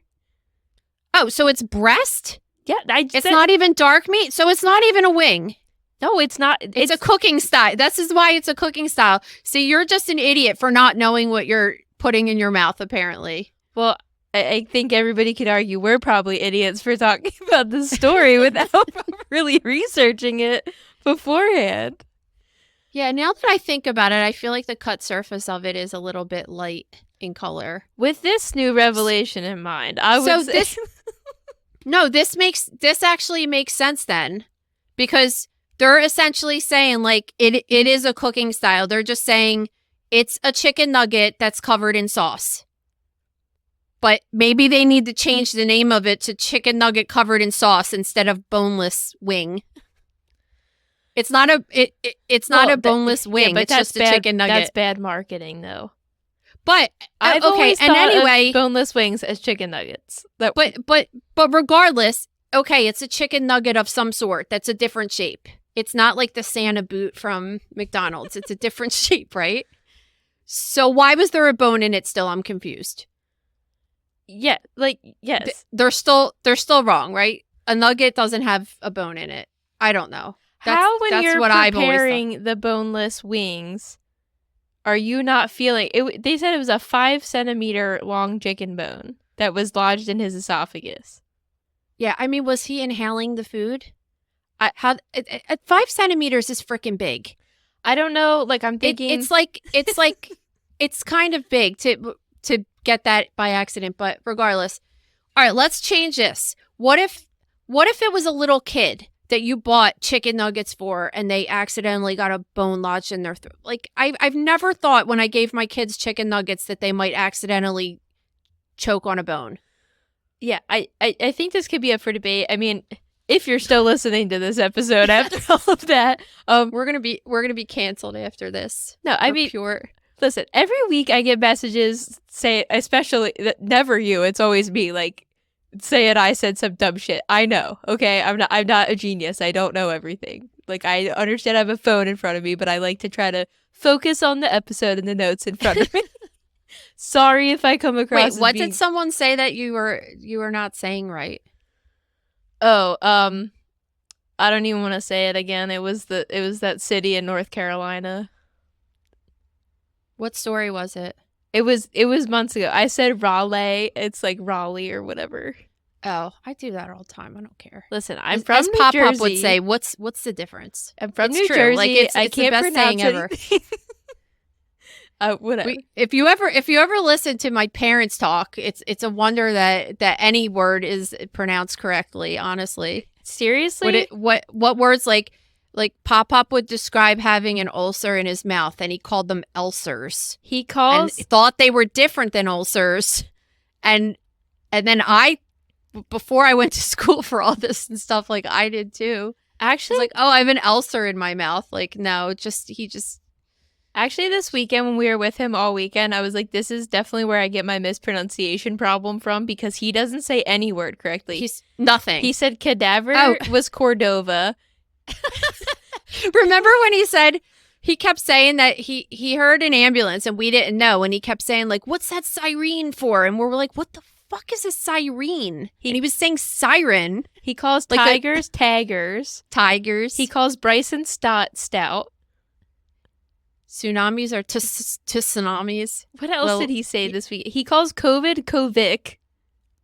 Oh, so it's breast? Yeah, it's not even dark meat, so it's not even a wing. No, it's not. It's a cooking style. This is why it's a cooking style. See, you're just an idiot for not knowing what you're putting in your mouth, apparently. Well, I think everybody could argue we're probably idiots for talking about the story without really researching it beforehand. Yeah, now that I think about it, I feel like the cut surface of it is a little bit light in color. With this new revelation in mind, I would say... this actually makes sense then, because they're essentially saying like it is a cooking style. They're just saying it's a chicken nugget that's covered in sauce. But maybe they need to change the name of it to chicken nugget covered in sauce instead of boneless wing. It's not a boneless wing. But it's just a chicken nugget. That's bad marketing, though. But I've always thought of boneless wings as chicken nuggets. But regardless, okay, it's a chicken nugget of some sort. That's a different shape. It's not like the Santa boot from McDonald's. It's a different shape, right? So why was there a bone in it still? I'm confused. Yeah, yes. They're still wrong, right? A nugget doesn't have a bone in it. I don't know. When you're preparing the boneless wings, are you not feeling it? They said it was a 5 centimeter long chicken bone that was lodged in his esophagus. Yeah, I mean, was he inhaling the food? 5 centimeters is freaking big. I don't know. Like, I'm thinking it's kind of big to get that by accident. But regardless, all right, let's change this. What if it was a little kid that you bought chicken nuggets for and they accidentally got a bone lodged in their throat? Like, I've never thought when I gave my kids chicken nuggets that they might accidentally choke on a bone. Yeah, I think this could be up for debate. I mean, if you're still listening to this episode after all of that, we're gonna be canceled after this. No, I mean, listen. Every week I get messages say, especially never you. It's always me. Like, saying I said some dumb shit. I know. Okay, I'm not a genius. I don't know everything. Like, I understand I have a phone in front of me, but I like to try to focus on the episode and the notes in front of me. Sorry if I come across. Wait, what did someone say that you were not saying right? Oh, I don't even want to say it again. It was that city in North Carolina. What story was it? It was months ago. I said Raleigh. It's like Raleigh or whatever. Oh, I do that all the time. I don't care. Listen, I'm from New Pop Jersey. Pop would say, "What's the difference?" I'm from New Jersey. Like, it's I can't the best pronounce saying ever. Whatever. If you ever listen to my parents talk, it's a wonder that any word is pronounced correctly. Honestly, seriously, what words like Pop Pop would describe having an ulcer in his mouth, and he called them ulcers. He calls and thought they were different than ulcers, and then before I went to school for all this and stuff, like I did too. Actually, like, oh, I have an ulcer in my mouth. Like, no, he just. Actually, this weekend when we were with him all weekend, I was like, this is definitely where I get my mispronunciation problem from, because he doesn't say any word correctly. He's nothing. He said cadaver was Cordova. Remember when he kept saying that he heard an ambulance and we didn't know, and he kept saying, like, what's that siren for? And we were like, what the fuck is a siren? And he was saying siren. He calls tigers taggers. Tigers. He calls Bryson stout. Tsunamis are tsunamis. What else did he say this week? He calls COVID Kovic.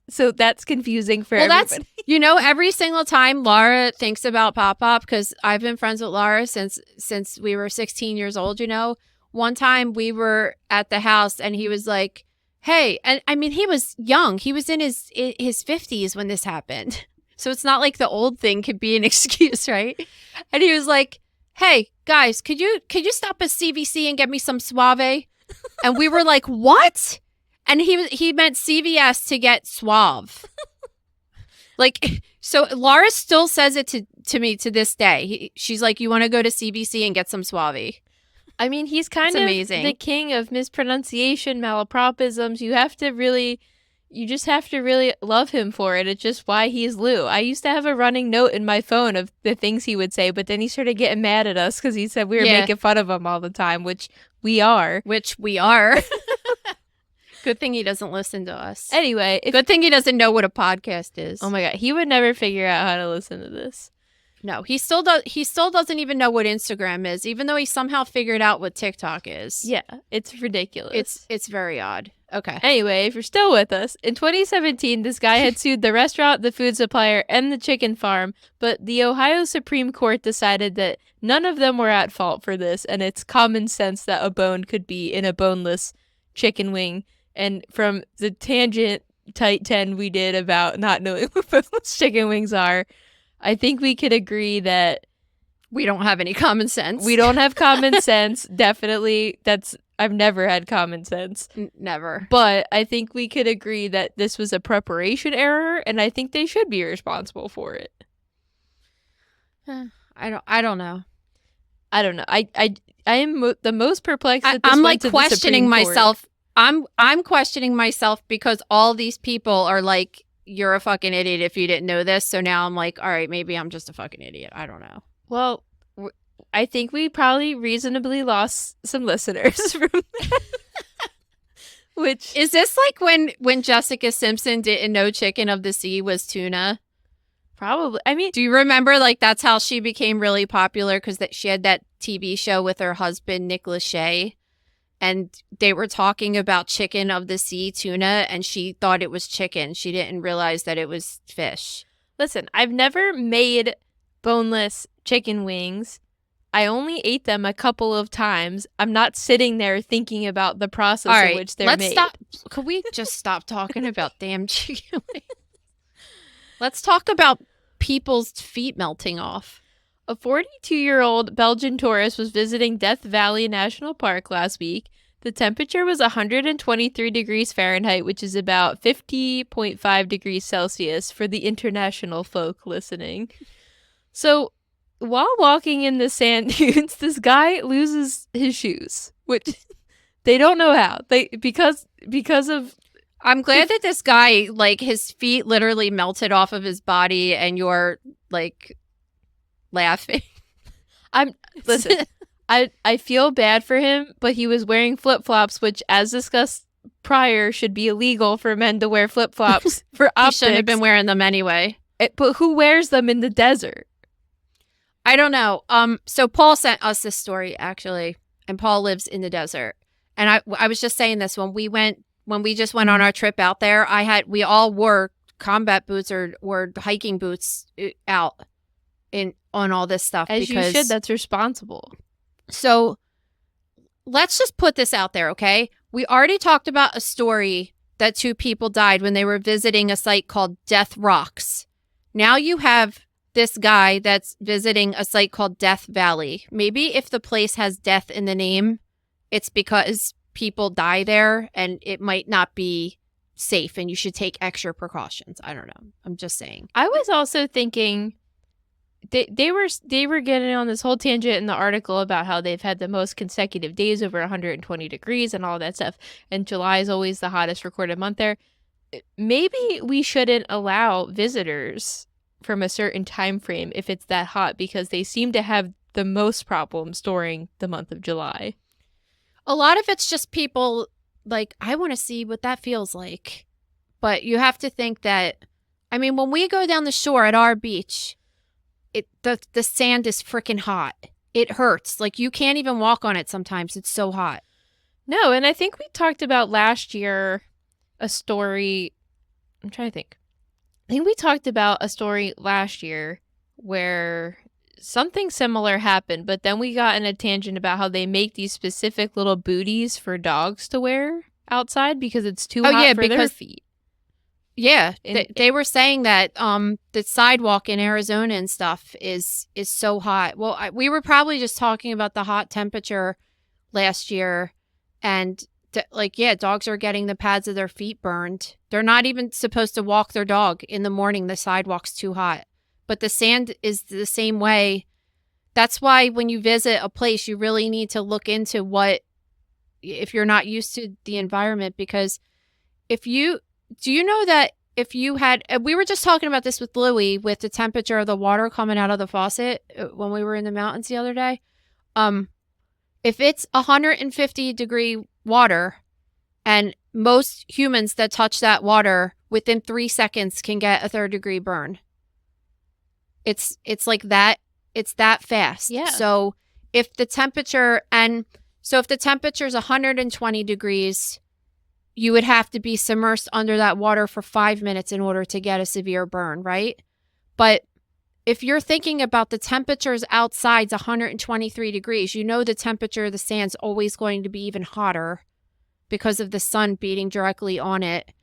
So that's confusing for everybody. That's, every single time Laura thinks about Pop Pop, because I've been friends with Laura since we were 16 years old, One time we were at the house and he was like, hey, and I mean, he was young. He was in his 50s when this happened. So it's not like the old thing could be an excuse, right? And he was like, hey, guys, could you stop at CVC and get me some Suave? And we were like, what? And he meant CVS to get Suave. Like, so Laura still says it to me to this day. She's like, you want to go to CVC and get some Suave? I mean, he's kind It's of amazing. the king of mispronunciation, malapropisms. You just have to really love him for it. It's just why he's Lou. I used to have a running note in my phone of the things he would say, but then he started getting mad at us because he said we were making fun of him all the time, which we are. Good thing he doesn't listen to us. Anyway. Good thing he doesn't know what a podcast is. Oh my God. He would never figure out how to listen to this. No, he still doesn't even know what Instagram is, even though he somehow figured out what TikTok is. Yeah, it's ridiculous. It's very odd. Okay. Anyway, if you're still with us, in 2017, this guy had sued the restaurant, the food supplier, and the chicken farm, but the Ohio Supreme Court decided that none of them were at fault for this, and it's common sense that a bone could be in a boneless chicken wing. And from the tangent tight 10 we did about not knowing what boneless chicken wings are, I think we could agree that we don't have any common sense. We don't have common sense. Definitely. I've never had common sense. Never. But I think we could agree that this was a preparation error, and I think they should be responsible for it. I don't know. I don't know. I am the most perplexed at this. I'm like questioning myself. I'm questioning myself because all these people are like, you're a fucking idiot if you didn't know this. So now I'm like, all right, maybe I'm just a fucking idiot. I don't know. Well, I think we probably reasonably lost some listeners from that. Which is this like when Jessica Simpson didn't know chicken of the sea was tuna? Probably. I mean, do you remember like that's how she became really popular because she had that TV show with her husband Nick Lachey. And they were talking about chicken of the sea, tuna, and she thought it was chicken. She didn't realize that it was fish. Listen, I've never made boneless chicken wings. I only ate them a couple of times. I'm not sitting there thinking about the process in which they're made. Stop. Could we just stop talking about damn chicken wings? Let's talk about people's feet melting off. A 42-year-old Belgian tourist was visiting Death Valley National Park last week. The temperature was 123 degrees Fahrenheit, which is about 50.5 degrees Celsius for the international folk listening. So, while walking in the sand dunes, this guy loses his shoes, which they don't know how. Because of... I'm glad that this guy, like, his feet literally melted off of his body and you're, like... laughing. Listen, I feel bad for him, but he was wearing flip-flops, which, as discussed prior, should be illegal for men to wear flip-flops for optics. He shouldn't have been wearing them anyway. But who wears them in the desert? I don't know. So Paul sent us this story, actually, and Paul lives in the desert. And I was just saying this when we just went on our trip out there, we all wore combat boots or hiking boots out on all this stuff. As you should. That's responsible. So let's just put this out there, okay? We already talked about a story that 2 people died when they were visiting a site called Death Rocks. Now you have this guy that's visiting a site called Death Valley. Maybe if the place has death in the name, it's because people die there and it might not be safe and you should take extra precautions. I don't know. I'm just saying. I was also thinking... They were getting on this whole tangent in the article about how they've had the most consecutive days over 120 degrees and all that stuff. And July is always the hottest recorded month there. Maybe we shouldn't allow visitors from a certain time frame if it's that hot because they seem to have the most problems during the month of July. A lot of it's just people like, I want to see what that feels like. But you have to think that, I mean, when we go down the shore at our beach... The sand is freaking hot. It hurts. Like, you can't even walk on it sometimes. It's so hot. No, and I think we talked about last year a story. I'm trying to think. I think we talked about a story last year where something similar happened, but then we got in a tangent about how they make these specific little booties for dogs to wear outside because it's too hot for their feet. Yeah, they were saying that the sidewalk in Arizona and stuff is so hot. Well, we were probably just talking about the hot temperature last year, and dogs are getting the pads of their feet burned. They're not even supposed to walk their dog in the morning. The sidewalk's too hot. But the sand is the same way That's why when you visit a place, you really need to look into if you're not used to the environment, because do you know that if you had, we were just talking about this with Louie with the temperature of the water coming out of the faucet when we were in the mountains the other day. If it's 150-degree water, and most humans that touch that water within 3 seconds can get a 3rd-degree burn. It's like that. It's that fast. Yeah. So if the temperature is 120 degrees, you would have to be submersed under that water for 5 minutes in order to get a severe burn, right? But if you're thinking about the temperatures outside's 123 degrees, you know the temperature of the sand's always going to be even hotter because of the sun beating directly on it.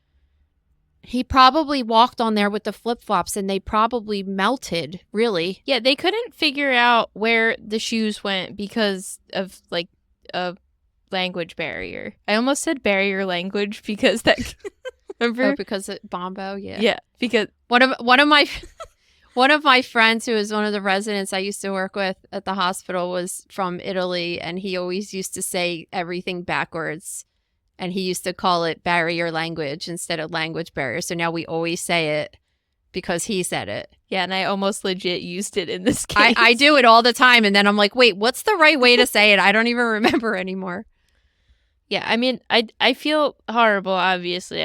He probably walked on there with the flip-flops and they probably melted, really. Yeah, they couldn't figure out where the shoes went because of like a language barrier. I almost said barrier language because that remember? Oh, because it Bombo, yeah. Yeah, because one of my friends who was one of the residents I used to work with at the hospital was from Italy, and he always used to say everything backwards. And he used to call it barrier language instead of language barrier. So now we always say it because he said it. Yeah, and I almost legit used it in this case. I do it all the time. And then I'm like, wait, what's the right way to say it? I don't even remember anymore. Yeah, I mean, I feel horrible, obviously.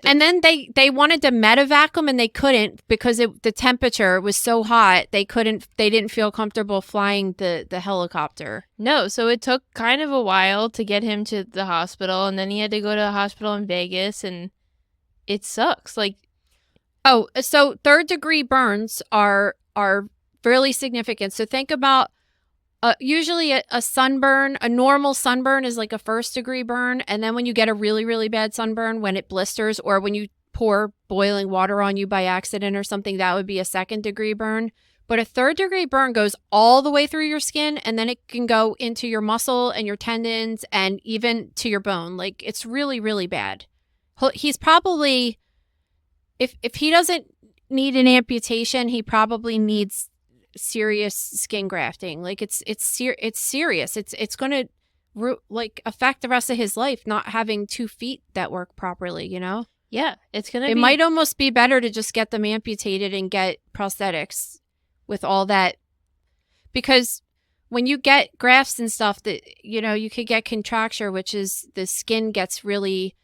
And then they wanted to medevac him and they couldn't because the temperature was so hot. They didn't feel comfortable flying the helicopter. No, so it took kind of a while to get him to the hospital, and then he had to go to a hospital in Vegas, and it sucks. Like, oh, so 3rd-degree burns are really significant. So think about usually a sunburn, a normal sunburn is like a 1st-degree burn. And then when you get a really, really bad sunburn, when it blisters or when you pour boiling water on you by accident or something, that would be a 2nd-degree burn. But a 3rd-degree burn goes all the way through your skin, and then it can go into your muscle and your tendons and even to your bone. Like, it's really, really bad. He's probably, if he doesn't need an amputation, he probably needs serious skin grafting. Like it's serious. It's going to affect the rest of his life not having 2 feet that work properly, you know? yeah, it might almost be better to just get them amputated and get prosthetics with all that, because when you get grafts and stuff, that you could get contracture, which is the skin gets really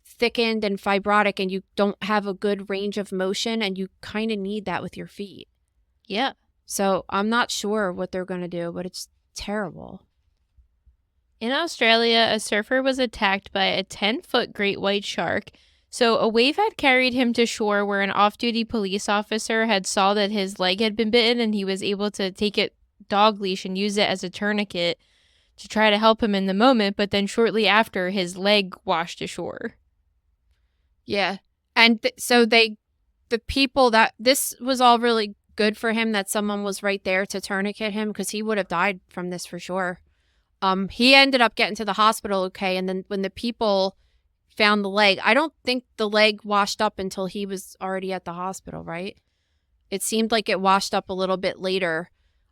thickened and fibrotic and you don't have a good range of motion, and you kind of need that with your feet. Yeah. So I'm not sure what they're going to do, but it's terrible. In Australia, a surfer was attacked by a 10-foot great white shark. So a wave had carried him to shore where an off-duty police officer had saw that his leg had been bitten, and he was able to take it dog leash and use it as a tourniquet to try to help him in the moment. But then shortly after, his leg washed ashore. Yeah. And so the people that this was all really good for him that someone was right there to tourniquet him, because he would have died from this for sure. He ended up getting to the hospital okay, and then when the people found the leg, I don't think the leg washed up until he was already at the hospital, right? It seemed like it washed up a little bit later.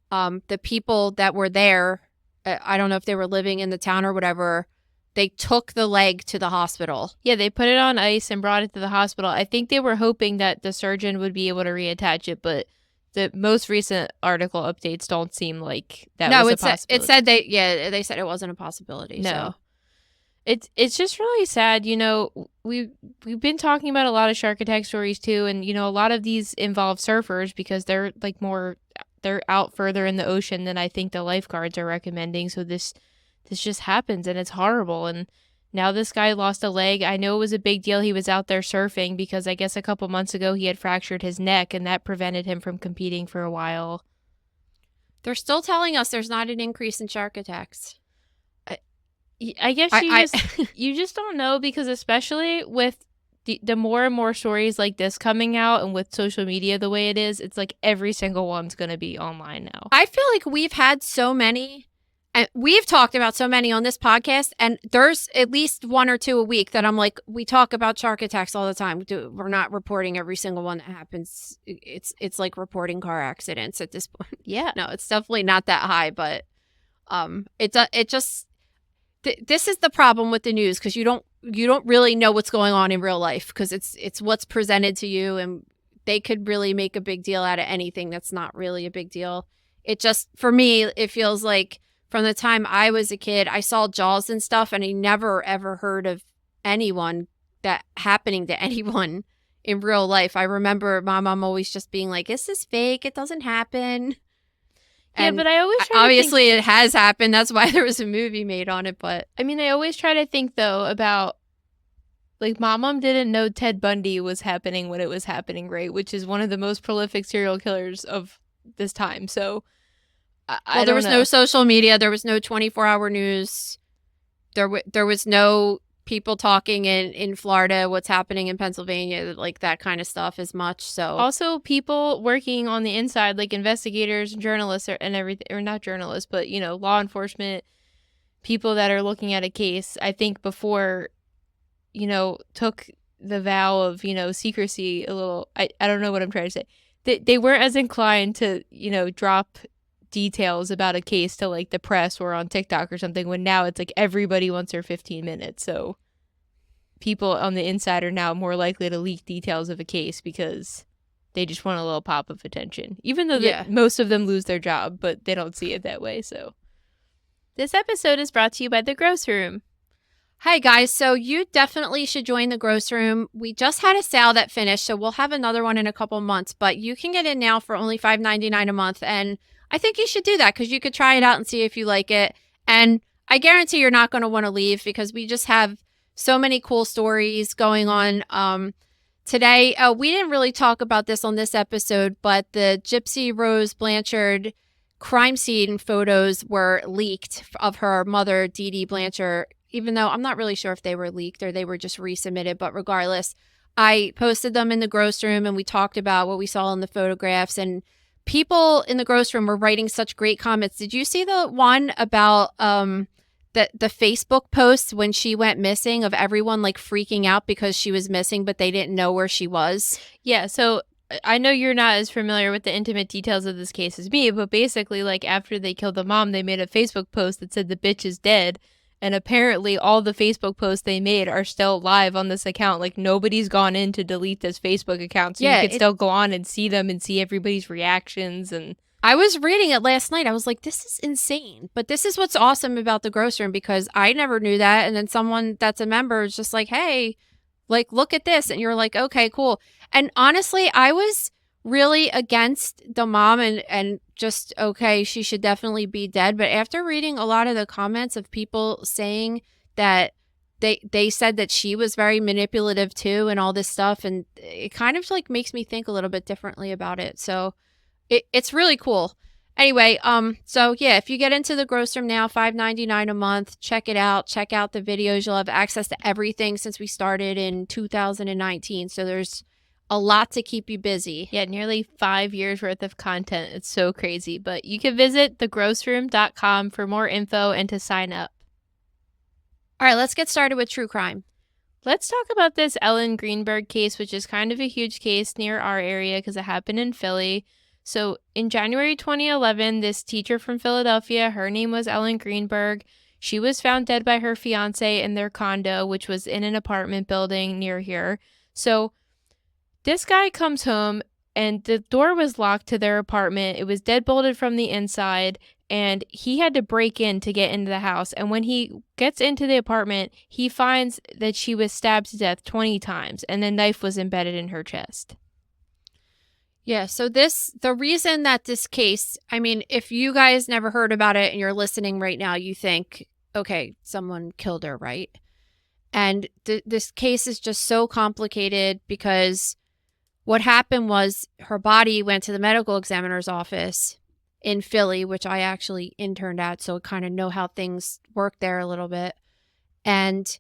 The people that were there, I don't know if they were living in the town or whatever, they took the leg to the hospital. Yeah, they put it on ice and brought it to the hospital. I think they were hoping that the surgeon would be able to reattach it, but the most recent article updates don't seem like that was a possibility. It said they said it wasn't a possibility. No. So. It's just really sad. We've been talking about a lot of shark attack stories too, and a lot of these involve surfers because they're they're out further in the ocean than I think the lifeguards are recommending. So this just happens, and it's horrible. And now this guy lost a leg. I know it was a big deal. He was out there surfing because I guess a couple months ago he had fractured his neck, and that prevented him from competing for a while. They're still telling us there's not an increase in shark attacks. I guess you just don't know, because especially with the more and more stories like this coming out, and with social media the way it is, it's like every single one's going to be online now. I feel like we've had so many, And we've talked about so many on this podcast, and there's at least one or two a week that I'm like, we talk about shark attacks all the time. We're not reporting every single one that happens. It's like reporting car accidents at this point. Yeah. No, it's definitely not that high, but it just this is the problem with the news, because you don't really know what's going on in real life, because it's what's presented to you, and they could really make a big deal out of anything that's not really a big deal. It just, for me, it feels like from the time I was a kid, I saw Jaws and stuff, and I never, ever heard of anyone that happening to anyone in real life. I remember my mom always just being like, "Is this fake? It doesn't happen." Yeah, but I always try to obviously it has happened. That's why there was a movie made on it. But I mean, I always try to think, though, about, like, my mom didn't know Ted Bundy was happening when it was happening, right? Which is one of the most prolific serial killers of this time. So I there was don't no know. social media. There was no 24-hour news. There was no people talking in Florida, what's happening in Pennsylvania, like that kind of stuff as much. So Also, people working on the inside, like investigators and journalists and everything, or not journalists, but, you know, law enforcement, people that are looking at a case, I think before, you know, took the vow of, you know, secrecy a little. I don't know what I'm trying to say. They weren't as inclined to, you know, drop details about a case to like the press or on TikTok or something, when now it's like everybody wants their 15 minutes. So people on the inside are now more likely to leak details of a case because they just want a little pop of attention, even though most of them lose their job, but they don't see it that way. So this episode is brought to you by The Gross Room. Hi, guys. So you definitely should join the Gross Room. We just had a sale that finished, so we'll have another one in a couple months, but you can get in now for only $5.99 a month. And I think you should do that, because you could try it out and see if you like it. And I guarantee you're not going to want to leave, because we just have so many cool stories going on today. We didn't really talk about this on this episode, but the Gypsy Rose Blanchard crime scene photos were leaked of her mother, Dee Dee Blanchard, even though I'm not really sure if they were leaked or they were just resubmitted. But regardless, I posted them in the Gross Room, and we talked about what we saw in the photographs, and people in the Gross Room were writing such great comments. Did you see the one about the Facebook posts when she went missing, of everyone like freaking out because she was missing, but they didn't know where she was? Yeah, so I know you're not as familiar with the intimate details of this case as me, but basically, like, after they killed the mom, they made a Facebook post that said the bitch is dead. And apparently all the Facebook posts they made are still live on this account. Like, nobody's gone in to delete this Facebook account. So you could still go on and see them and see everybody's reactions. And I was reading it last night. I was like, this is insane. But this is what's awesome about the Gross Room, because I never knew that. And then someone that's a member is just like, hey, like, look at this. And you're like, okay, cool. And honestly, I was really against the mom and just, okay, she should definitely be dead. But after reading a lot of the comments of people saying that they said that she was very manipulative too and all this stuff, and it kind of like makes me think a little bit differently about it. So it's really cool. Anyway, so yeah, if you get into the Gross Room now, $5.99 a month, check it out. Check out the videos. You'll have access to everything since we started in 2019. So there's a lot to keep you busy. yeah, nearly 5 years worth of content. It's so crazy. But you can visit thegrossroom.com for more info and to sign up. All right, let's get started with true crime. Let's talk about this Ellen Greenburg case, which is kind of a huge case near our area because it happened in Philly. So in January 2011, this teacher from Philadelphia, her name was Ellen Greenburg. She was found dead by her fiance in their condo, which was in an apartment building near here. So this guy comes home and the door was locked to their apartment. It was deadbolted from the inside, and he had to break in to get into the house. And when he gets into the apartment, he finds that she was stabbed to death 20 times and a knife was embedded in her chest. Yeah, so the reason that this case, I mean, if you guys never heard about it and you're listening right now, you think, okay, someone killed her, right? And this case is just so complicated because what happened was her body went to the medical examiner's office in Philly, which I actually interned at, so I kind of know how things work there a little bit. And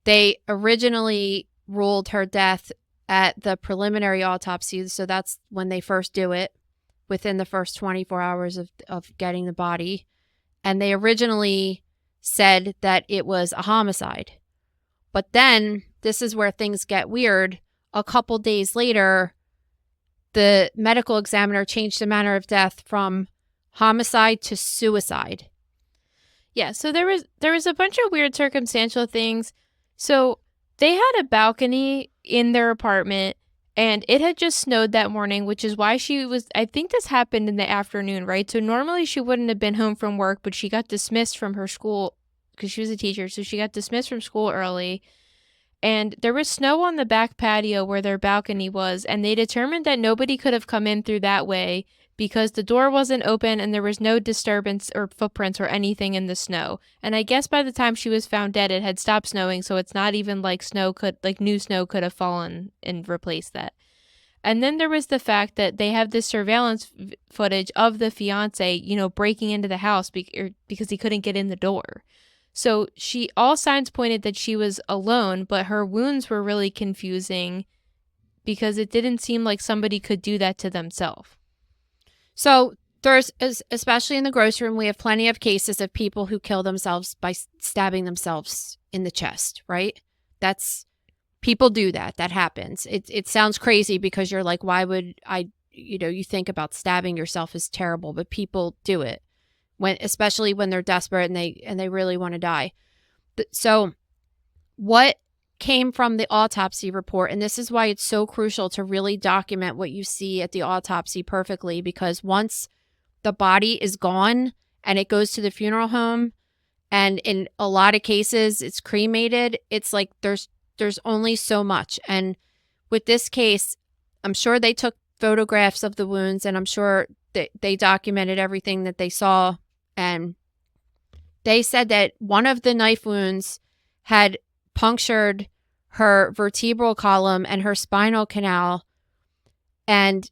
they originally ruled her death at the preliminary autopsy, so that's when they first do it, within the first 24 hours of getting the body. and they originally said that it was a homicide. But then, this is where things get weird. A couple days later, the medical examiner changed the manner of death from homicide to suicide. Yeah, so there was a bunch of weird circumstantial things. So they had a balcony in their apartment, and it had just snowed that morning, which is why I think this happened in the afternoon, right? So normally she wouldn't have been home from work, but she got dismissed from her school because she was a teacher. So she got dismissed from school early. And there was snow on the back patio where their balcony was, and they determined that nobody could have come in through that way because the door wasn't open and there was no disturbance or footprints or anything in the snow. And I guess by the time she was found dead, it had stopped snowing, so it's not even like new snow could have fallen and replaced that. And then there was the fact that they have this surveillance footage of the fiance, breaking into the house because he couldn't get in the door. So all signs pointed that she was alone, but her wounds were really confusing because it didn't seem like somebody could do that to themselves. So there's, especially in the grocery room, we have plenty of cases of people who kill themselves by stabbing themselves in the chest, right? People do that. That happens. It sounds crazy because you're like, why would I, you think about stabbing yourself is terrible, but people do it. Especially when they're desperate and they really want to die. So what came from the autopsy report, and this is why it's so crucial to really document what you see at the autopsy perfectly, because once the body is gone and it goes to the funeral home, and in a lot of cases it's cremated, it's like there's only so much. And with this case, I'm sure they took photographs of the wounds, and I'm sure that they documented everything that they saw. And they said that one of the knife wounds had punctured her vertebral column and her spinal canal. And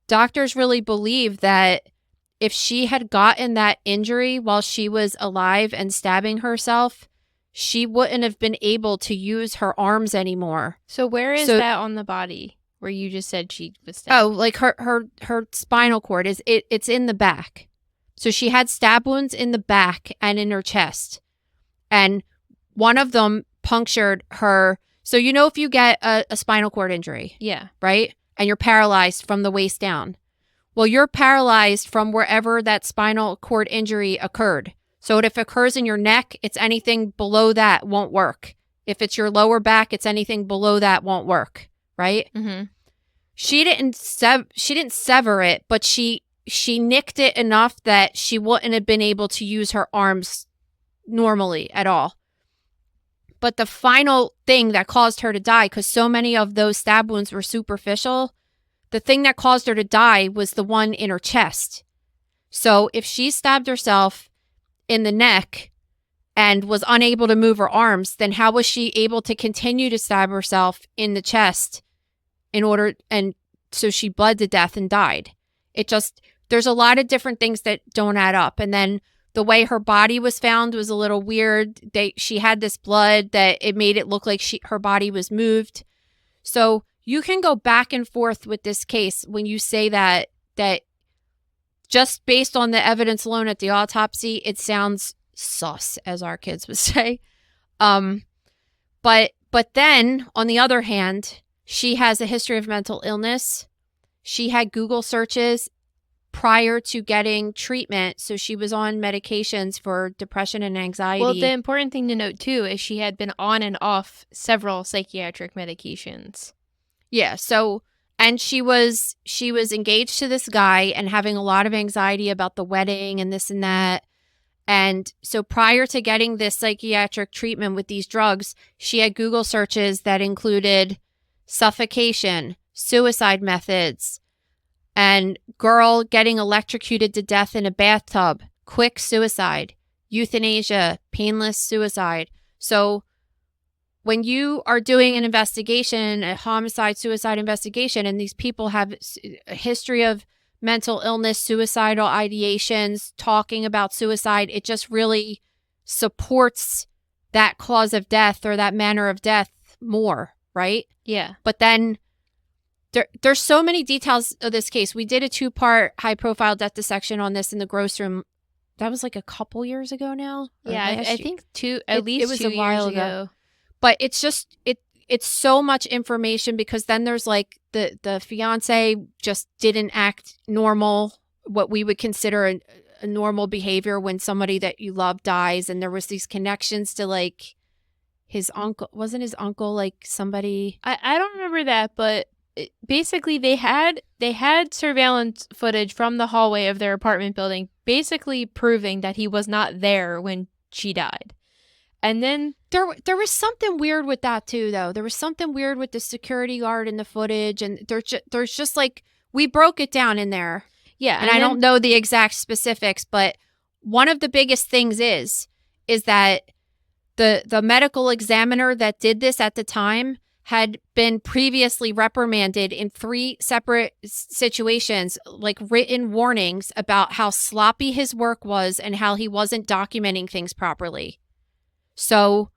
doctors really believe that if she had gotten that injury while she was alive and stabbing herself, she wouldn't have been able to use her arms anymore. So where is that on the body where you just said she was stabbed? Oh, like her spinal cord it's in the back. So she had stab wounds in the back and in her chest. And one of them punctured her. So if you get a spinal cord injury. Yeah. Right? And you're paralyzed from the waist down. Well, you're paralyzed from wherever that spinal cord injury occurred. So if it occurs in your neck, it's anything below that won't work. If it's your lower back, it's anything below that won't work. Right? Mm-hmm. She didn't sever it, but she nicked it enough that she wouldn't have been able to use her arms normally at all. But the final thing that caused her to die, because so many of those stab wounds were superficial, the thing that caused her to die was the one in her chest. So if she stabbed herself in the neck and was unable to move her arms, then how was she able to continue to stab herself in the chest and so she bled to death and died? There's a lot of different things that don't add up. And then the way her body was found was a little weird. She had this blood that it made it look like her body was moved. So you can go back and forth with this case when you say that just based on the evidence alone at the autopsy, it sounds sus, as our kids would say. But then on the other hand, she has a history of mental illness. She had Google searches prior to getting treatment. So she was on medications for depression and anxiety. Well, the important thing to note, too, is she had been on and off several psychiatric medications. Yeah. So, and she was engaged to this guy and having a lot of anxiety about the wedding and this and that. And so prior to getting this psychiatric treatment with these drugs, she had Google searches that included suffocation, suicide methods, and girl getting electrocuted to death in a bathtub, quick suicide, euthanasia, painless suicide. So when you are doing an investigation, a homicide, suicide investigation, and these people have a history of mental illness, suicidal ideations, talking about suicide, it just really supports that cause of death or that manner of death more, right? Yeah. But then there's so many details of this case. We did a 2-part high-profile death dissection on this in the gross room that was like a couple years ago now. or Yeah, last I year. think two, It at least was 2 a while years ago. ago. But it's just it's so much information because then there's like the fiance just didn't act normal, what we would consider a normal behavior when somebody that you love dies, and there was these connections to like his uncle. Wasn't his uncle like somebody? I don't remember that, but basically they had surveillance footage from the hallway of their apartment building, basically proving that he was not there when she died. And then There was something weird with that too, though. There was something weird with the security guard in the footage, and there's just like we broke it down in there. yeah, And I then- don't know the exact specifics, but one of the biggest things is that the medical examiner that did this at the time had been previously reprimanded in 3 separate situations, like written warnings about how sloppy his work was and how he wasn't documenting things properly. So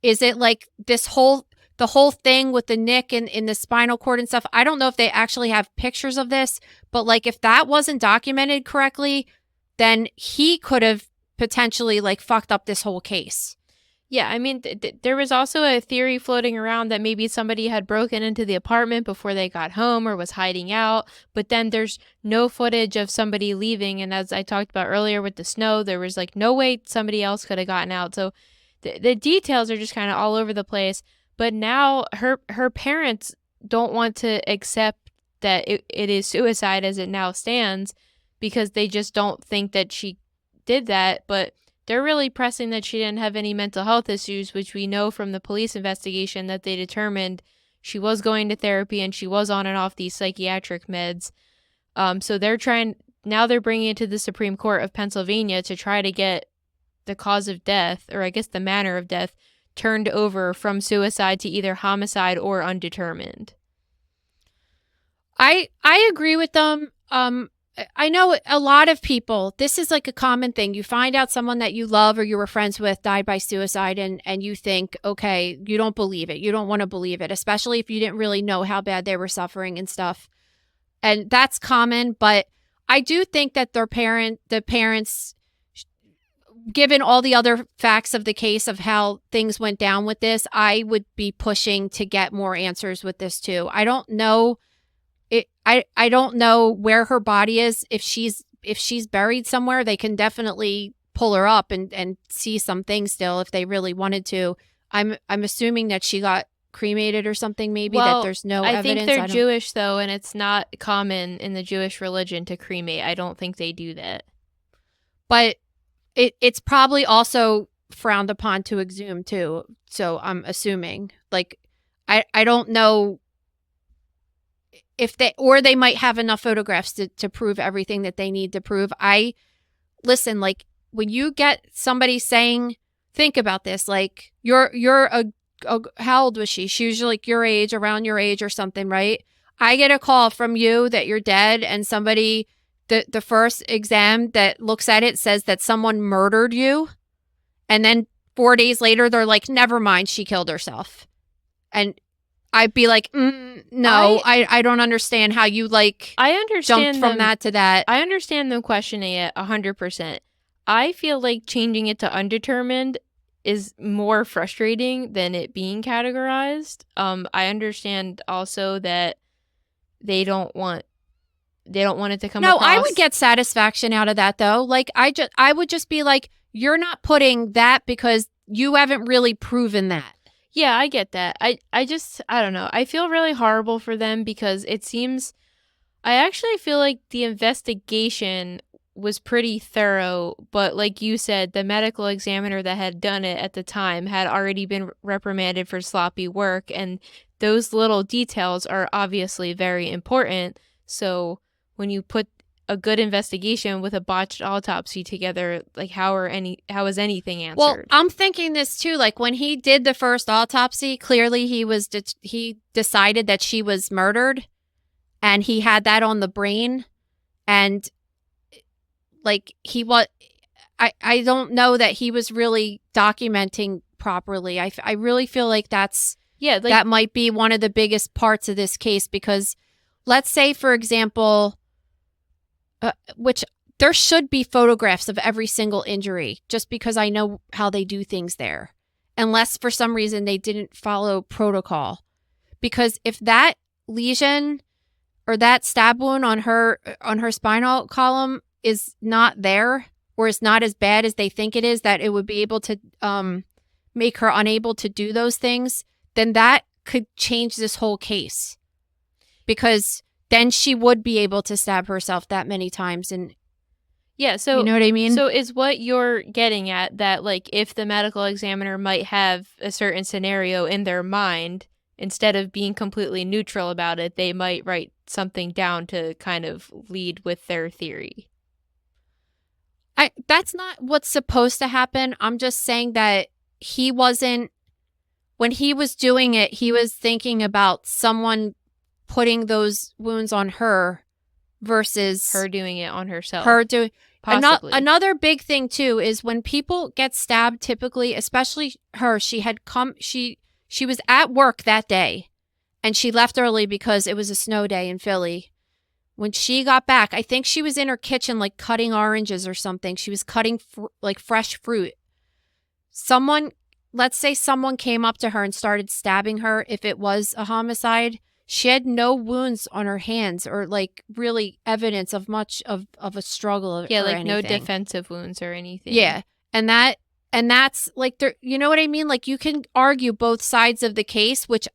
is it like the whole thing with the nick and in the spinal cord and stuff? I don't know if they actually have pictures of this, but like if that wasn't documented correctly, then he could have potentially like fucked up this whole case. Yeah, I mean, there was also a theory floating around that maybe somebody had broken into the apartment before they got home or was hiding out. But then there's no footage of somebody leaving. And as I talked about earlier with the snow, there was like no way somebody else could have gotten out. So the details are just kind of all over the place. But now her parents don't want to accept that it is suicide as it now stands, because they just don't think that she did that. But they're really pressing that she didn't have any mental health issues, which we know from the police investigation that they determined she was going to therapy and she was on and off these psychiatric meds. So they're bringing it to the Supreme Court of Pennsylvania to try to get the cause of death, or I guess the manner of death, turned over from suicide to either homicide or undetermined. I agree with them. I know a lot of people, this is like a common thing. You find out someone that you love or you were friends with died by suicide, and you think, okay, you don't believe it. You don't want to believe it, especially if you didn't really know how bad they were suffering and stuff. And that's common, but I do think that the parents, given all the other facts of the case of how things went down with this, I would be pushing to get more answers with this too. I don't know. I don't know where her body is. If she's buried somewhere, they can definitely pull her up and see some things still if they really wanted to. I'm assuming that she got cremated or something, maybe, that there's no evidence. I think they're Jewish though, and it's not common in the Jewish religion to cremate. I don't think they do that. But it's probably also frowned upon to exhume too. So I'm assuming, like, I don't know if they might have enough photographs to prove everything that they need to prove. Listen, like, when you get somebody saying, think about this, like, you're how old was she? She was like your age, around your age or something, right? I get a call from you that you're dead, and somebody, the first exam that looks at it says that someone murdered you. And then 4 days later, they're like, never mind, she killed herself. And I'd be like, no, I don't understand how you I understand jumped from that to that. I understand them questioning it 100%. I feel like changing it to undetermined is more frustrating than it being categorized. I understand also that they don't want it to come across. No, I would get satisfaction out of that though. Like, I would just be like, you're not putting that because you haven't really proven that. Yeah, I get that. I don't know. I feel really horrible for them because I actually feel like the investigation was pretty thorough, but like you said, the medical examiner that had done it at the time had already been reprimanded for sloppy work, and those little details are obviously very important. So when you put a good investigation with a botched autopsy together, like how is anything answered? Well, I'm thinking this too. Like, when he did the first autopsy, clearly he decided that she was murdered, and he had that on the brain, and like I don't know that he was really documenting properly. I really feel like that might be one of the biggest parts of this case, because let's say, for example, which there should be photographs of every single injury just because I know how they do things there. Unless for some reason they didn't follow protocol. Because if that lesion or that stab wound on her spinal column is not there, or is not as bad as they think it is, that it would be able to make her unable to do those things, then that could change this whole case. Because then she would be able to stab herself that many times. And yeah, so you know what I mean? So is what you're getting at that, like, if the medical examiner might have a certain scenario in their mind, instead of being completely neutral about it, they might write something down to kind of lead with their theory. That's not what's supposed to happen. I'm just saying that he wasn't, when he was doing it, he was thinking about someone putting those wounds on her versus her doing it on herself. Her doing possibly. Another big thing too is when people get stabbed, typically, especially her, she was at work that day and she left early because it was a snow day in Philly. When she got back, I think she was in her kitchen, like cutting oranges or something. She was cutting like fresh fruit. Let's say someone came up to her and started stabbing her. If it was a homicide, she had no wounds on her hands or like really evidence of much of a struggle. Yeah, or like anything. no defensive wounds or anything. Yeah. And that's like, you know what I mean? Like you can argue both sides of the case, which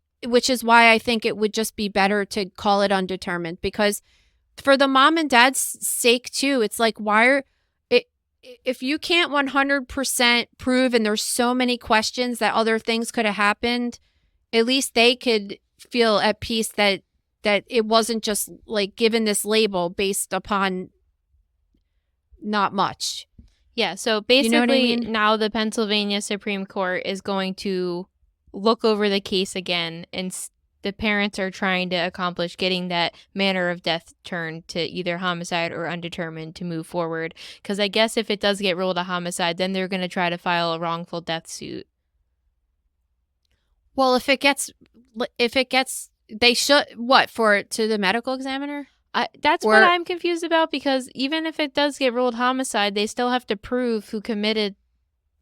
is why I think it would just be better to call it undetermined, because for the mom and dad's sake too, it's like, if you can't 100% prove, and there's so many questions that other things could have happened, at least they could feel at peace that it wasn't just like given this label based upon not much. Yeah, so basically you know what I mean? Now the Pennsylvania Supreme Court is going to look over the case again, and the parents are trying to accomplish getting that manner of death turned to either homicide or undetermined to move forward. Because I guess if it does get ruled a homicide, then they're going to try to file a wrongful death suit. Well, if it gets, they should, to the medical examiner? That's what I'm confused about, because even if it does get ruled homicide, they still have to prove who committed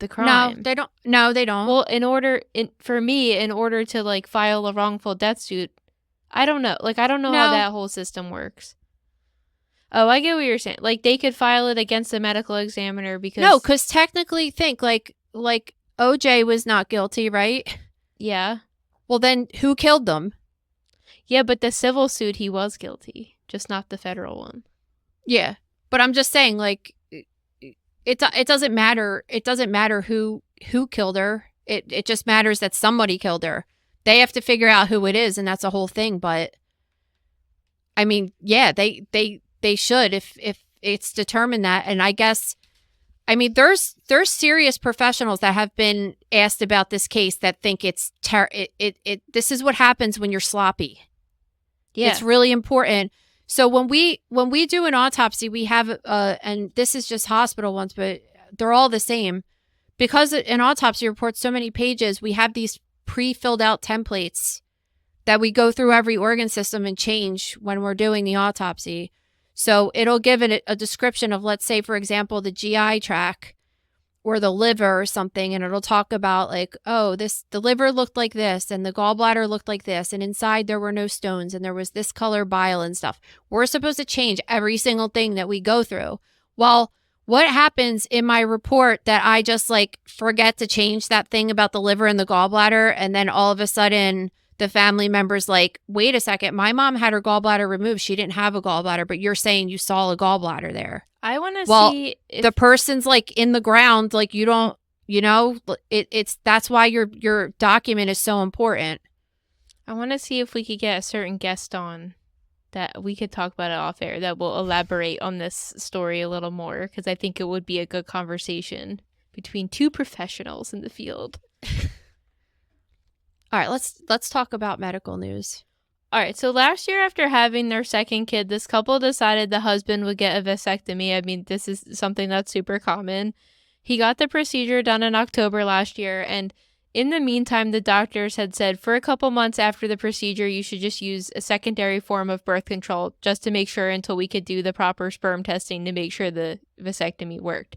the crime. No, they don't. Well, in order to like file a wrongful death suit, I don't know. Like, I don't know how that whole system works. Oh, I get what you're saying. Like, they could file it against the medical examiner because... No, because technically, like OJ was not guilty, right? Yeah. Well, then who killed them? Yeah, but the civil suit, he was guilty, just not the federal one. Yeah, but I'm just saying, like, it doesn't matter. It doesn't matter who killed her. It just matters that somebody killed her. They have to figure out who it is, and that's a whole thing. But I mean, yeah, they should if it's determined that. And I guess, I mean, there's serious professionals that have been asked about this case that think it's this is what happens when you're sloppy. Yeah, it's really important. So when we do an autopsy, we have and this is just hospital ones, but they're all the same. Because an autopsy report's so many pages, we have these pre-filled out templates that we go through every organ system and change when we're doing the autopsy. So it'll give it a description of, let's say, for example, the GI tract or the liver or something, and it'll talk about like, oh, the liver looked like this, and the gallbladder looked like this, and inside there were no stones, and there was this color bile and stuff. We're supposed to change every single thing that we go through. Well, what happens in my report that I just like forget to change that thing about the liver and the gallbladder, and then all of a sudden the family member's like, wait a second, my mom had her gallbladder removed. She didn't have a gallbladder, but you're saying you saw a gallbladder there. I want to see if the person's like in the ground, like you don't, you know, it's that's why your document is so important. I want to see if we could get a certain guest on that we could talk about it off air that will elaborate on this story a little more, because I think it would be a good conversation between two professionals in the field. All right, let's talk about medical news. All right, so last year after having their second kid, this couple decided the husband would get a vasectomy. I mean, this is something that's super common. He got the procedure done in October last year, and in the meantime, the doctors had said for a couple months after the procedure, you should just use a secondary form of birth control just to make sure until we could do the proper sperm testing to make sure the vasectomy worked.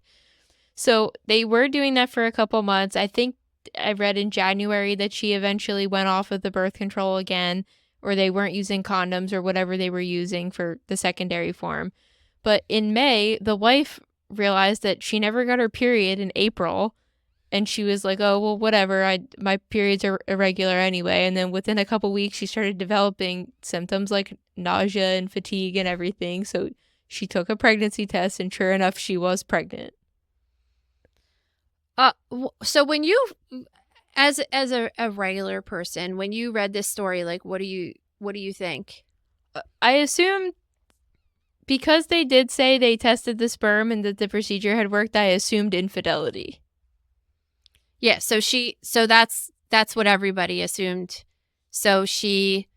So they were doing that for a couple months. I think I read in January that she eventually went off of the birth control again, or they weren't using condoms or whatever they were using for the secondary form. But in May, the wife realized that she never got her period in April. And she was like, oh, well, whatever. My periods are irregular anyway. And then within a couple weeks, she started developing symptoms like nausea and fatigue and everything. So she took a pregnancy test, and sure enough, she was pregnant. So when you, as a regular person, when you read this story, like, what do you think? I assumed, because they did say they tested the sperm and that the procedure had worked, I assumed infidelity. Yeah, so that's what everybody assumed. So she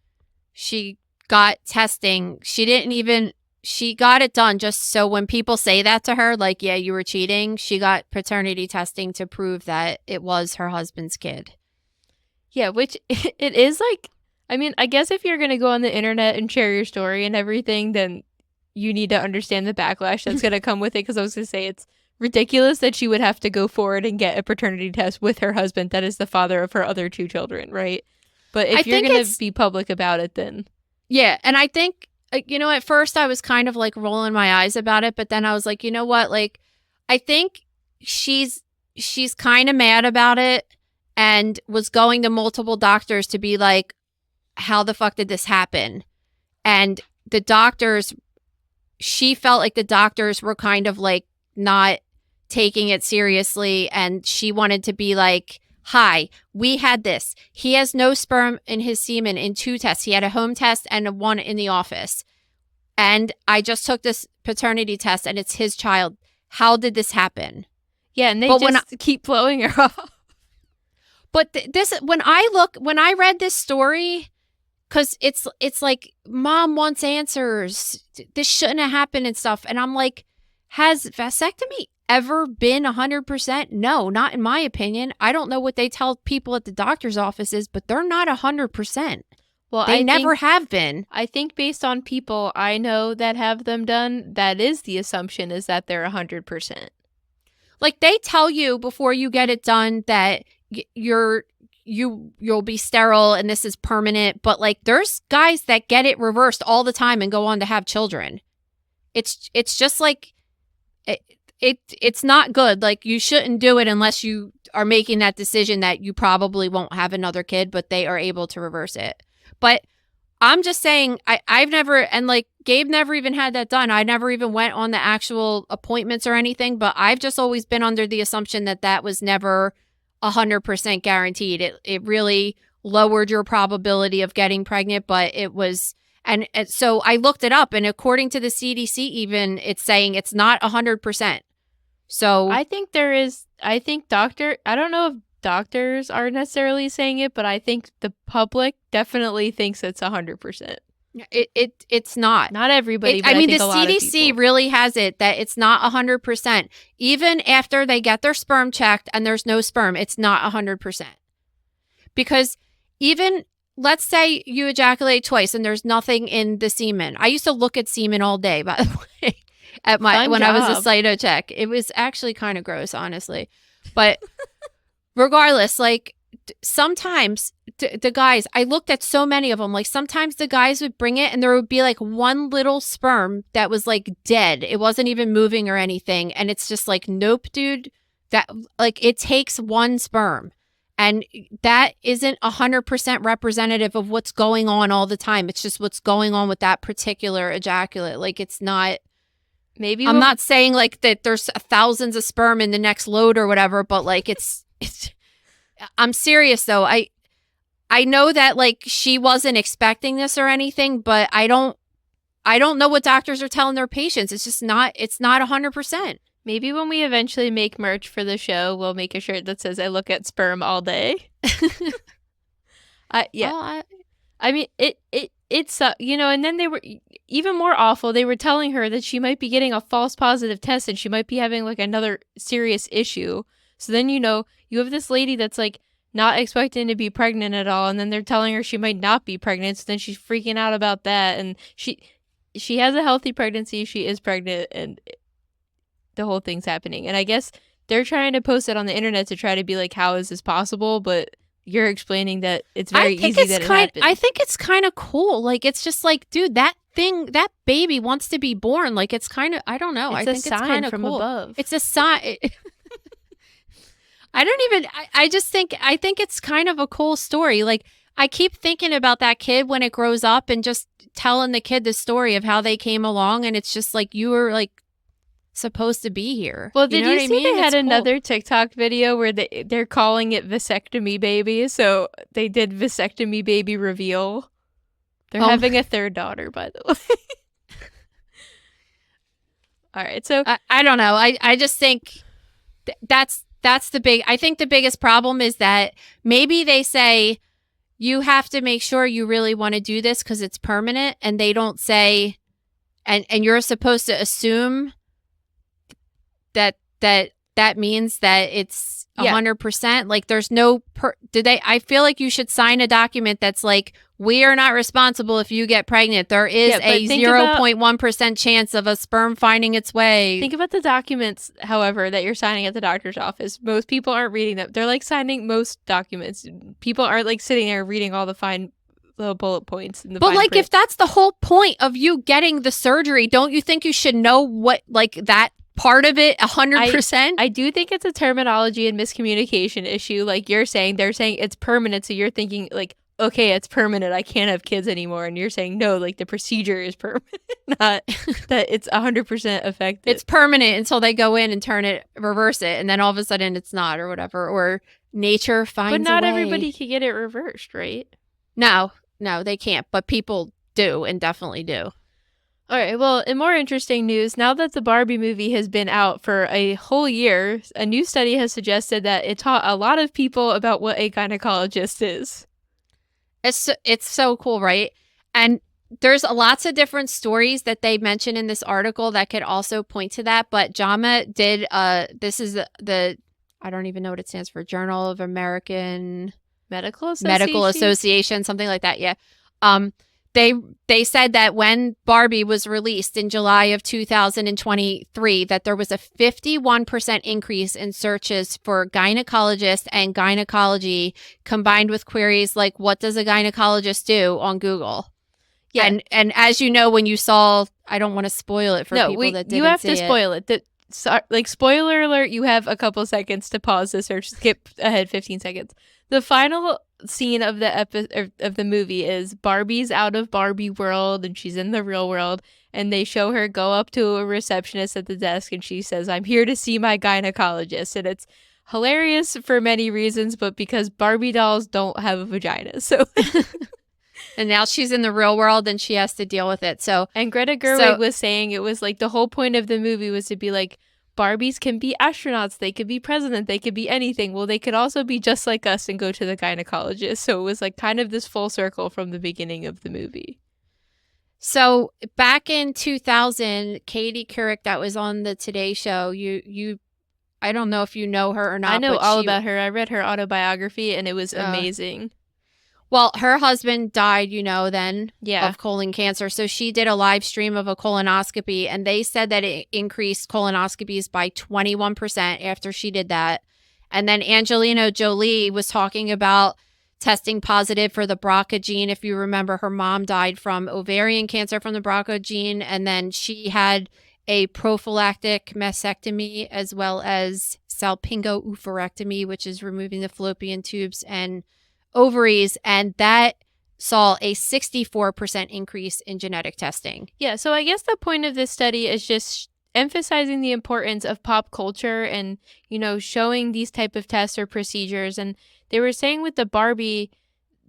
got testing. She got it done just so when people say that to her, like, yeah, you were cheating, she got paternity testing to prove that it was her husband's kid. Yeah, which it is like, I mean, I guess if you're going to go on the internet and share your story and everything, then you need to understand the backlash that's going to come with it. Because I was going to say, it's ridiculous that she would have to go forward and get a paternity test with her husband that is the father of her other 2 children, right? But if you're going to be public about it, then... Yeah, and I think, at first I was kind of like rolling my eyes about it, but then I was like, you know what? Like, I think she's kind of mad about it and was going to multiple doctors to be like, how the fuck did this happen? And the doctors, she felt like the doctors were kind of like not taking it seriously, and she wanted to be like, hi, we had this. He has no sperm in his semen in 2 tests. He had a home test and one in the office. And I just took this paternity test and it's his child. How did this happen? Yeah, and they keep blowing her off. But when I read this story, because it's like, mom wants answers. This shouldn't have happened and stuff. And I'm like, has vasectomy ever been 100%? No, not in my opinion. I don't know what they tell people at the doctor's offices, but they're not 100%. Well, they never have been. I think based on people I know that have them done, that is the assumption, is that they're 100%. Like, they tell you before you get it done that you'll be sterile and this is permanent, but like, there's guys that get it reversed all the time and go on to have children. It's just like, it's not good. Like, you shouldn't do it unless you are making that decision that you probably won't have another kid, but they are able to reverse it. But I'm just saying, I've never, and like, Gabe never even had that done. I never even went on the actual appointments or anything, but I've just always been under the assumption that was never 100% guaranteed. It really lowered your probability of getting pregnant, but it was... And so I looked it up, and according to the CDC, even, it's saying it's not 100%. So I think I don't know if doctors are necessarily saying it, but I think the public definitely thinks it's 100%. It's not. Not everybody, but I think a lot of CDC people. really has it that it's not 100%. Even after they get their sperm checked and there's no sperm, it's not 100%. Because even... let's say you ejaculate twice and there's nothing in the semen. I used to look at semen all day, by the way, I was a cytocheck. It was actually kind of gross, honestly. But regardless, like, sometimes the guys, I looked at so many of them, like, sometimes the guys would bring it and there would be like one little sperm that was like dead. It wasn't even moving or anything. And it's just like, nope, dude, that, like, it takes one sperm. And that isn't 100% representative of what's going on all the time. It's just what's going on with that particular ejaculate. Like, it's not... Maybe I'm not saying like that there's thousands of sperm in the next load or whatever, but like, it's I'm serious though. I know that like she wasn't expecting this or anything, but I don't know what doctors are telling their patients. It's not 100%. Maybe when we eventually make merch for the show, we'll make a shirt that says, I look at sperm all day. Yeah. Well, I mean, it's, and then they were even more awful. They were telling her that she might be getting a false positive test and she might be having like another serious issue. So then, you have this lady that's like not expecting to be pregnant at all, and then they're telling her she might not be pregnant, so then she's freaking out about that, and she has a healthy pregnancy, she is pregnant, and the whole thing's happening. And I guess they're trying to post it on the internet to try to be like, how is this possible? But you're explaining that it's very easy that it happened. I think it's kind of cool. Like, it's just like, dude, that baby wants to be born. Like, it's kind of, I don't know. I think it's kind of cool. Above. It's a sign. I think it's kind of a cool story. Like, I keep thinking about that kid when it grows up and just telling the kid the story of how they came along. And it's just like, you were like supposed to be here. Well, did you see they had It's another TikTok video where they're calling it vasectomy baby? So they did vasectomy baby reveal. They're having a third daughter, by the way. All right, so I don't know. I just think that's the I think the biggest problem is that maybe they say you have to make sure you really want to do this because it's permanent, and they don't say, and you're supposed to assume that means that it's 100%. Like, there's no I feel like you should sign a document that's like, we are not responsible if you get pregnant. There is a 0.1% chance of a sperm finding its way. Think about the documents, however, that you're signing at the doctor's office. Most people aren't reading them. They're like signing most documents. People aren't like sitting there reading all the fine little bullet points. In the but like, print. if that's the whole point of you getting the surgery, don't you think you should know what, like, that part of it 100%? I do think it's a terminology and miscommunication issue. Like you're saying, they're saying it's permanent, so you're thinking like, okay, it's permanent, I can't have kids anymore, and you're saying no, like the procedure is permanent, not that it's 100% effective. It's permanent until they go in and reverse it, and then all of a sudden it's not, or whatever, or nature finds a way. But not everybody can get it reversed, right? No, they can't, but people do, and definitely do. All right, well, in more interesting news, now that the Barbie movie has been out for a whole year, a new study has suggested that it taught a lot of people about what a gynecologist is. It's so cool, right? And there's lots of different stories that they mention in this article that could also point to that. But JAMA did, this is the I don't even know what it stands for, Journal of American Medical Association, something like that. Yeah. They said that when Barbie was released in July of 2023, that there was a 51% increase in searches for gynecologist and gynecology, combined with queries like, what does a gynecologist do, on Google? Yeah. And as you know, when you saw, I don't want to spoil it for people that didn't see it. You have to spoil it. Like, spoiler alert, you have a couple seconds to pause the search, skip ahead 15 seconds. The final scene of the movie is Barbie's out of Barbie world and she's in the real world, and they show her go up to a receptionist at the desk and she says, "I'm here to see my gynecologist." And it's hilarious for many reasons, but because Barbie dolls don't have a vagina, so and now she's in the real world and she has to deal with it. So, and Greta Gerwig was saying it was like the whole point of the movie was to be like, Barbies can be astronauts, they could be president, they could be anything. Well, they could also be just like us and go to the gynecologist. So it was like kind of this full circle from the beginning of the movie. So back in 2000, Katie Couric, that was on the Today Show, you I don't know if you know her or not. I know all about her. I read her autobiography and it was amazing. Well, her husband died, then Yeah. of colon cancer. So she did a live stream of a colonoscopy, and they said that it increased colonoscopies by 21% after she did that. And then Angelina Jolie was talking about testing positive for the BRCA gene. If you remember, her mom died from ovarian cancer from the BRCA gene, and then she had a prophylactic mastectomy as well as salpingo-oophorectomy, which is removing the fallopian tubes and ovaries, and that saw a 64% increase in genetic testing. Yeah, so I guess the point of this study is just emphasizing the importance of pop culture and, showing these type of tests or procedures. And they were saying with the Barbie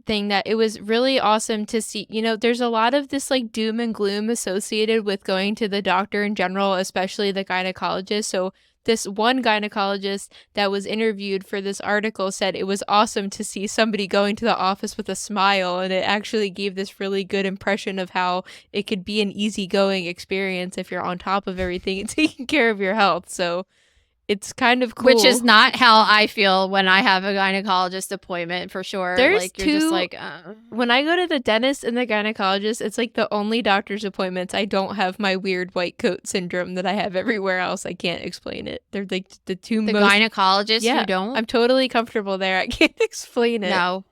thing that it was really awesome to see, there's a lot of this like doom and gloom associated with going to the doctor in general, especially the gynecologist. So this one gynecologist that was interviewed for this article said it was awesome to see somebody going to the office with a smile, and it actually gave this really good impression of how it could be an easygoing experience if you're on top of everything and taking care of your health. So it's kind of cool. Which is not how I feel when I have a gynecologist appointment, for sure. There's like, you're just two- like, When I go to the dentist and the gynecologist, it's like the only doctor's appointments I don't have my weird white coat syndrome that I have everywhere else. I can't explain it. They're like the two the most... gynecologist, Yeah, you don't? I'm totally comfortable there. I can't explain it. No.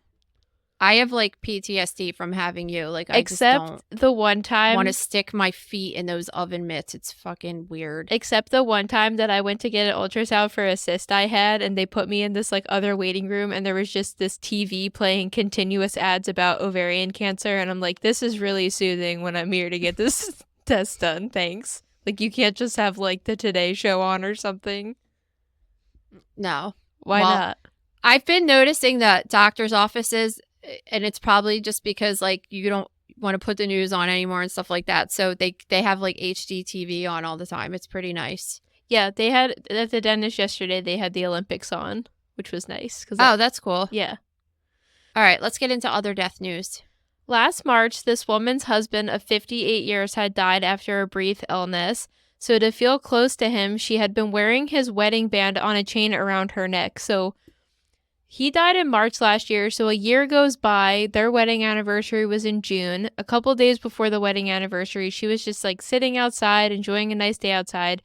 I have like PTSD from having you. Like, I Except just the one time... want to stick my feet in those oven mitts. It's fucking weird. Except the one time that I went to get an ultrasound for a cyst I had, and they put me in this like other waiting room, and there was just this TV playing continuous ads about ovarian cancer, and I'm like, this is really soothing when I'm here to get this test done. Thanks. Like, you can't just have like the Today Show on or something. No. Why Well, not? I've been noticing that doctors' offices, and it's probably just because like you don't want to put the news on anymore and stuff like that. So they have like HD TV on all the time. It's pretty nice. Yeah, they had at the dentist yesterday. They had the Olympics on, which was nice. Oh, that's cool. Yeah. All right, let's get into other death news. Last March, this woman's husband of 58 years had died after a brief illness. So to feel close to him, she had been wearing his wedding band on a chain around her neck. So he died in March last year. So a year goes by. Their wedding anniversary was in June. A couple days before the wedding anniversary, she was just like sitting outside, enjoying a nice day outside.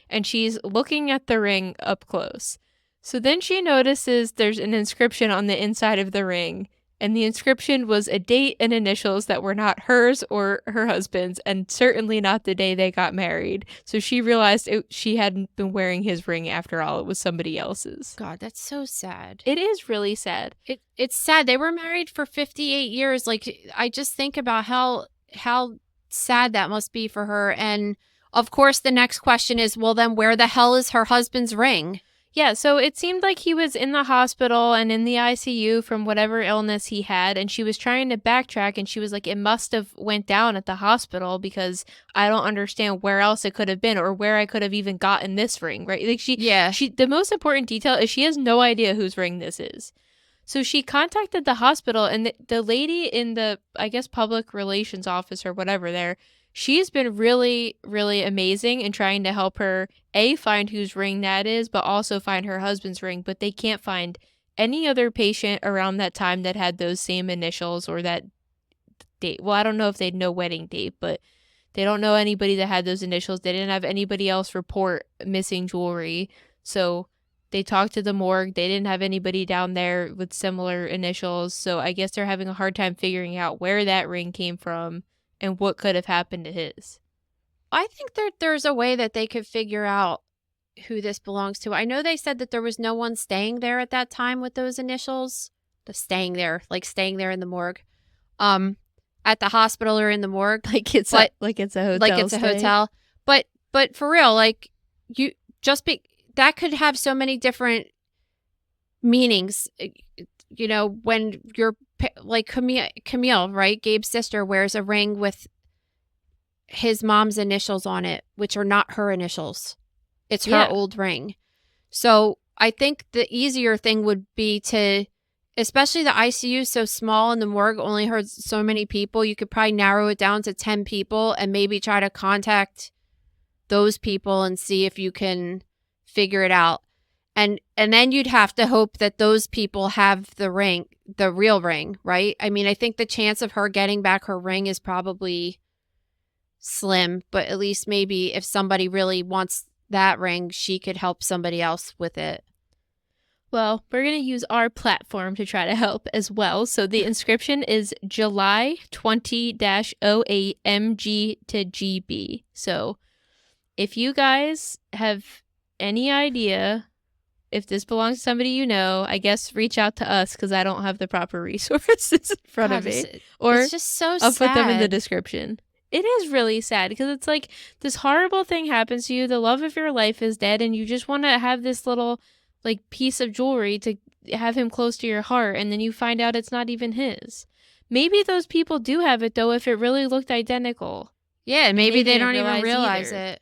And she's looking at the ring up close. So then she notices there's an inscription on the inside of the ring. And the inscription was a date and initials that were not hers or her husband's, and certainly not the day they got married. So she realized she hadn't been wearing his ring after all. It was somebody else's. God, that's so sad. It is really sad. It's sad. They were married for 58 years. Like, I just think about how sad that must be for her. And of course, the next question is, well, then where the hell is her husband's ring? Yeah, so it seemed like he was in the hospital and in the ICU from whatever illness he had, and she was trying to backtrack, and she was like, it must have went down at the hospital because I don't understand where else it could have been or where I could have even gotten this ring, right? Like she the most important detail is she has no idea whose ring this is. So she contacted the hospital, and the lady in the, I guess, public relations office or whatever there, she's been really, really amazing in trying to help her, find whose ring that is, but also find her husband's ring. But they can't find any other patient around that time that had those same initials or that date. Well, I don't know if they'd know wedding date, but they don't know anybody that had those initials. They didn't have anybody else report missing jewelry. So they talked to the morgue. They didn't have anybody down there with similar initials. So I guess they're having a hard time figuring out where that ring came from and what could have happened to his. I think there's a way that they could figure out who this belongs to. I know they said that there was no one staying there at that time with those initials. Staying there in the morgue. At the hospital or in the morgue. Like it's a hotel. Like it's a hotel. But for real, like that could have so many different meanings. You know, when you're like Camille, right? Gabe's sister wears a ring with his mom's initials on it, which are not her initials. It's her old ring. So I think the easier thing would be to, especially the ICU is so small and the morgue only holds so many people, you could probably narrow it down to 10 people and maybe try to contact those people and see if you can figure it out. And then you'd have to hope that those people have the ring, the real ring, right? I mean, I think the chance of her getting back her ring is probably slim, but at least maybe if somebody really wants that ring, she could help somebody else with it. Well, we're going to use our platform to try to help as well. So the inscription is July 20-08 MG to GB. So if you guys have any idea if this belongs to somebody you know, I guess reach out to us because I don't have the proper resources in front of me. Or it's just so I'll sad. put them in the description. It is really sad because it's like this horrible thing happens to you. The love of your life is dead and you just want to have this little like piece of jewelry to have him close to your heart, and then you find out it's not even his. Maybe those people do have it though if it really looked identical. Yeah, maybe they don't even realize it.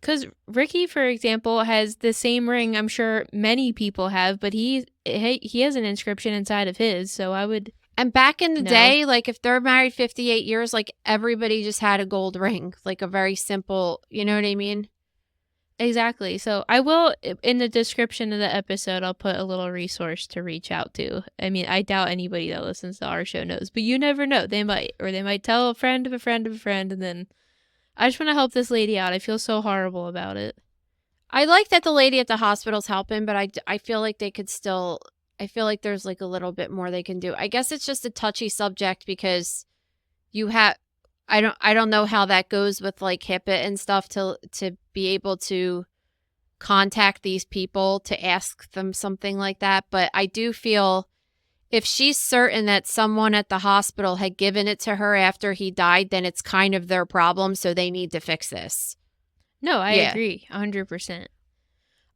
Because Ricky, for example, has the same ring I'm sure many people have, but he has an inscription inside of his, so I would... And back in the day, like if they're married 58 years, like everybody just had a gold ring, like a very simple, you know what I mean? Exactly. So I will, in the description of the episode, I'll put a little resource to reach out to. I mean, I doubt anybody that listens to our show knows, but you never know. They might, or they might tell a friend of a friend of a friend, and then I just want to help this lady out. I feel so horrible about it. I like that the lady at the hospital's helping, but I feel like they could still, I feel like there's like a little bit more they can do. I guess it's just a touchy subject because you have, I don't know how that goes with like HIPAA and stuff to be able to contact these people to ask them something like that. But I do feel if she's certain that someone at the hospital had given it to her after he died, then it's kind of their problem. So they need to fix this. No, I Yeah. agree 100%.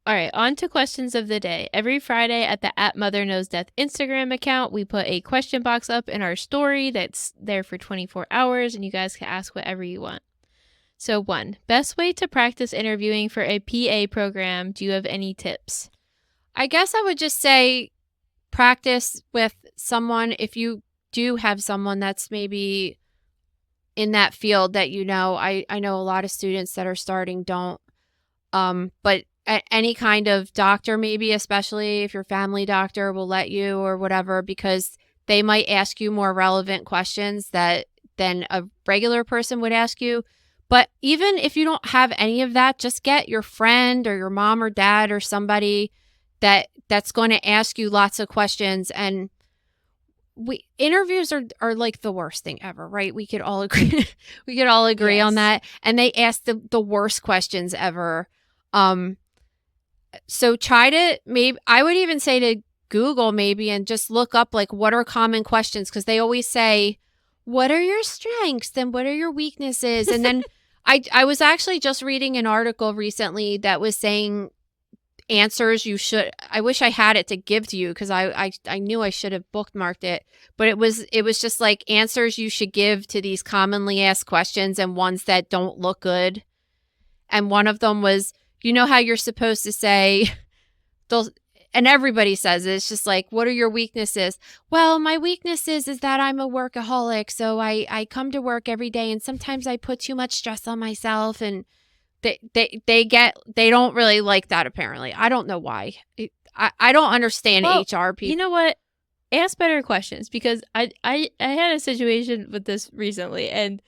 All right, on to questions of the day. Every Friday at the @MotherKnowsDeath Instagram account, we put a question box up in our story that's there for 24 hours, and you guys can ask whatever you want. So 1, best way to practice interviewing for a PA program. Do you have any tips? I guess I would just say practice with someone if you do have someone that's maybe in that field that you know. I know a lot of students that are starting don't. But any kind of doctor, maybe, especially if your family doctor will let you or whatever, because they might ask you more relevant questions than a regular person would ask you. But even if you don't have any of that, just get your friend or your mom or dad or somebody that's going to ask you lots of questions. And interviews are like the worst thing ever, right? We could all agree. We could all agree on that. And they ask the worst questions ever. So try to, maybe I would even say to Google maybe and just look up like what are common questions, because they always say, what are your strengths and what are your weaknesses? And then I was actually just reading an article recently that was saying answers you should, I wish I had it to give to you because I knew I should have bookmarked it, but it was just like answers you should give to these commonly asked questions and ones that don't look good. And one of them was, you know how you're supposed to say, and everybody says it, it's just like, what are your weaknesses? Well, my weaknesses is that I'm a workaholic. So I come to work every day and sometimes I put too much stress on myself. And they don't really like that, apparently. I don't know why. I don't understand HR people. You know what? Ask better questions, because I had a situation with this recently, and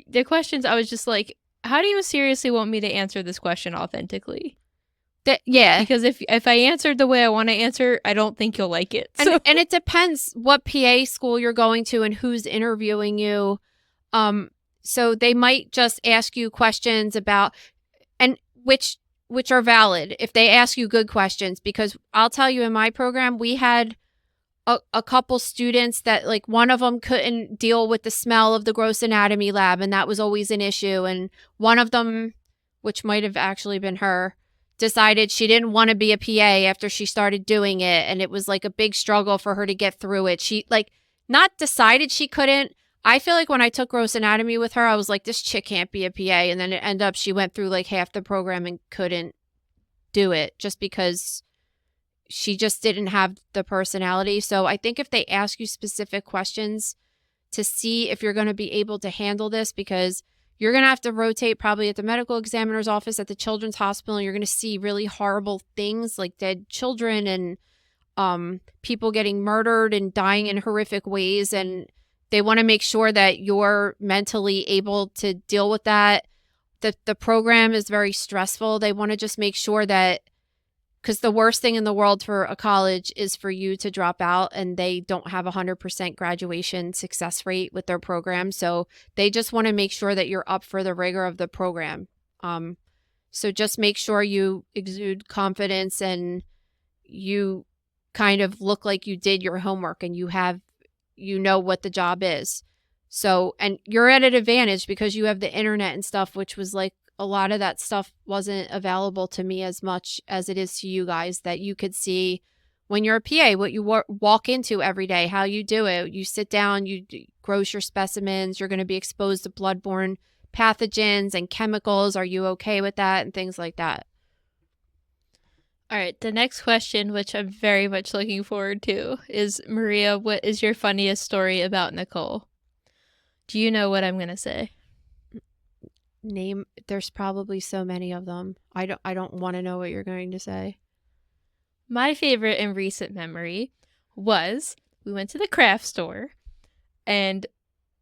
the questions I was just like, how do you seriously want me to answer this question authentically? Yeah. Because if I answered the way I want to answer, I don't think you'll like it. So. And it depends what PA school you're going to and who's interviewing you. So they might just ask you questions about, and which are valid if they ask you good questions, because I'll tell you, in my program, we had a couple students that, like, one of them couldn't deal with the smell of the gross anatomy lab, and that was always an issue. And one of them, which might have actually been her, decided she didn't want to be a PA after she started doing it. And it was like a big struggle for her to get through it. She not decided she couldn't. I feel like when I took gross anatomy with her, I was like, this chick can't be a PA. And then it ended up she went through like half the program and couldn't do it just because she just didn't have the personality. So I think if they ask you specific questions to see if you're going to be able to handle this, because you're going to have to rotate probably at the medical examiner's office, at the children's hospital, and you're going to see really horrible things like dead children and people getting murdered and dying in horrific ways. And they want to make sure that you're mentally able to deal with that. The program is very stressful. They want to just make sure that, because the worst thing in the world for a college is for you to drop out, and they don't have 100% graduation success rate with their program. So they just want to make sure that you're up for the rigor of the program. So just make sure you exude confidence and you kind of look like you did your homework and you know what the job is. So, and you're at an advantage because you have the internet and stuff, which was like, a lot of that stuff wasn't available to me as much as it is to you guys, that you could see when you're a PA, what you walk into every day, how you do it. You sit down, you gross your specimens, you're going to be exposed to bloodborne pathogens and chemicals. Are you okay with that? And things like that. All right, the next question, which I'm very much looking forward to, is, Maria, what is your funniest story about Nicole? Do you know what I'm going to say? there's probably so many of them. I don't want to know what you're going to say. My favorite in recent memory was we went to the craft store and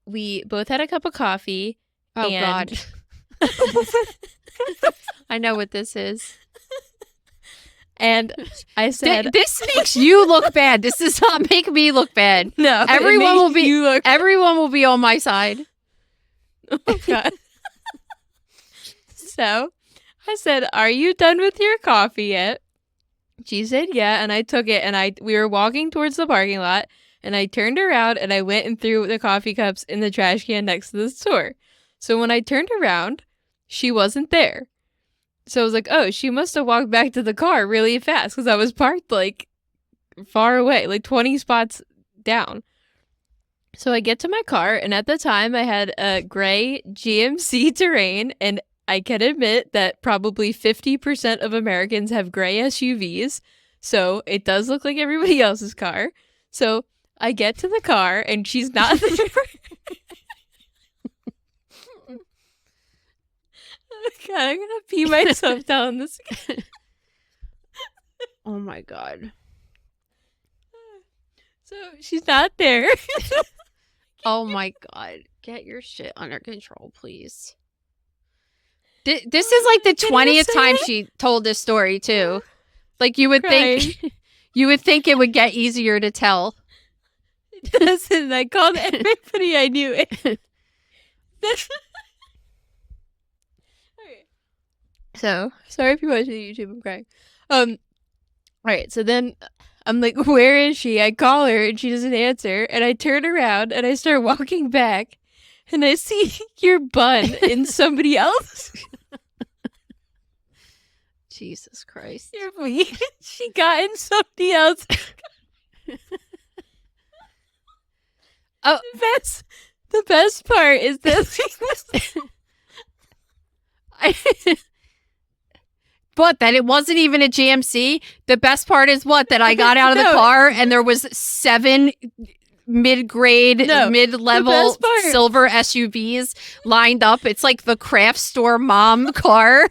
we both had a cup of coffee. Oh, and... God. I know what this is. And I said, "This makes you look bad. This does not make me look bad. No, everyone will be on my side." Oh, God. So I said, "Are you done with your coffee yet?" She said, "Yeah," and I took it, and we were walking towards the parking lot, and I turned around, and I went and threw the coffee cups in the trash can next to the store. So when I turned around, she wasn't there. So I was like, oh, she must have walked back to the car really fast, because I was parked, like, far away, like 20 spots down. So I get to my car, and at the time, I had a gray GMC Terrain, and I can admit that probably 50% of Americans have gray SUVs, so it does look like everybody else's car. So I get to the car, and she's not there. Oh, God, I'm gonna pee myself down this. Oh, my God. So she's not there. Oh, my God. Get your shit under control, please. This is like the 20th time she told this story too. Like you would think it would get easier to tell. It doesn't. I called everybody I knew. Okay. So sorry if you're watching YouTube. I'm crying. All right. So then I'm like, where is she? I call her and she doesn't answer. And I turn around and I start walking back. And I see your bun in somebody else. Jesus Christ. Your feet. She got in somebody else. Oh, the best part is this. But that it wasn't even a GMC. The best part is what? That I got out of the car and there was 7 mid-grade, mid-level silver SUVs lined up. It's like the craft store mom car.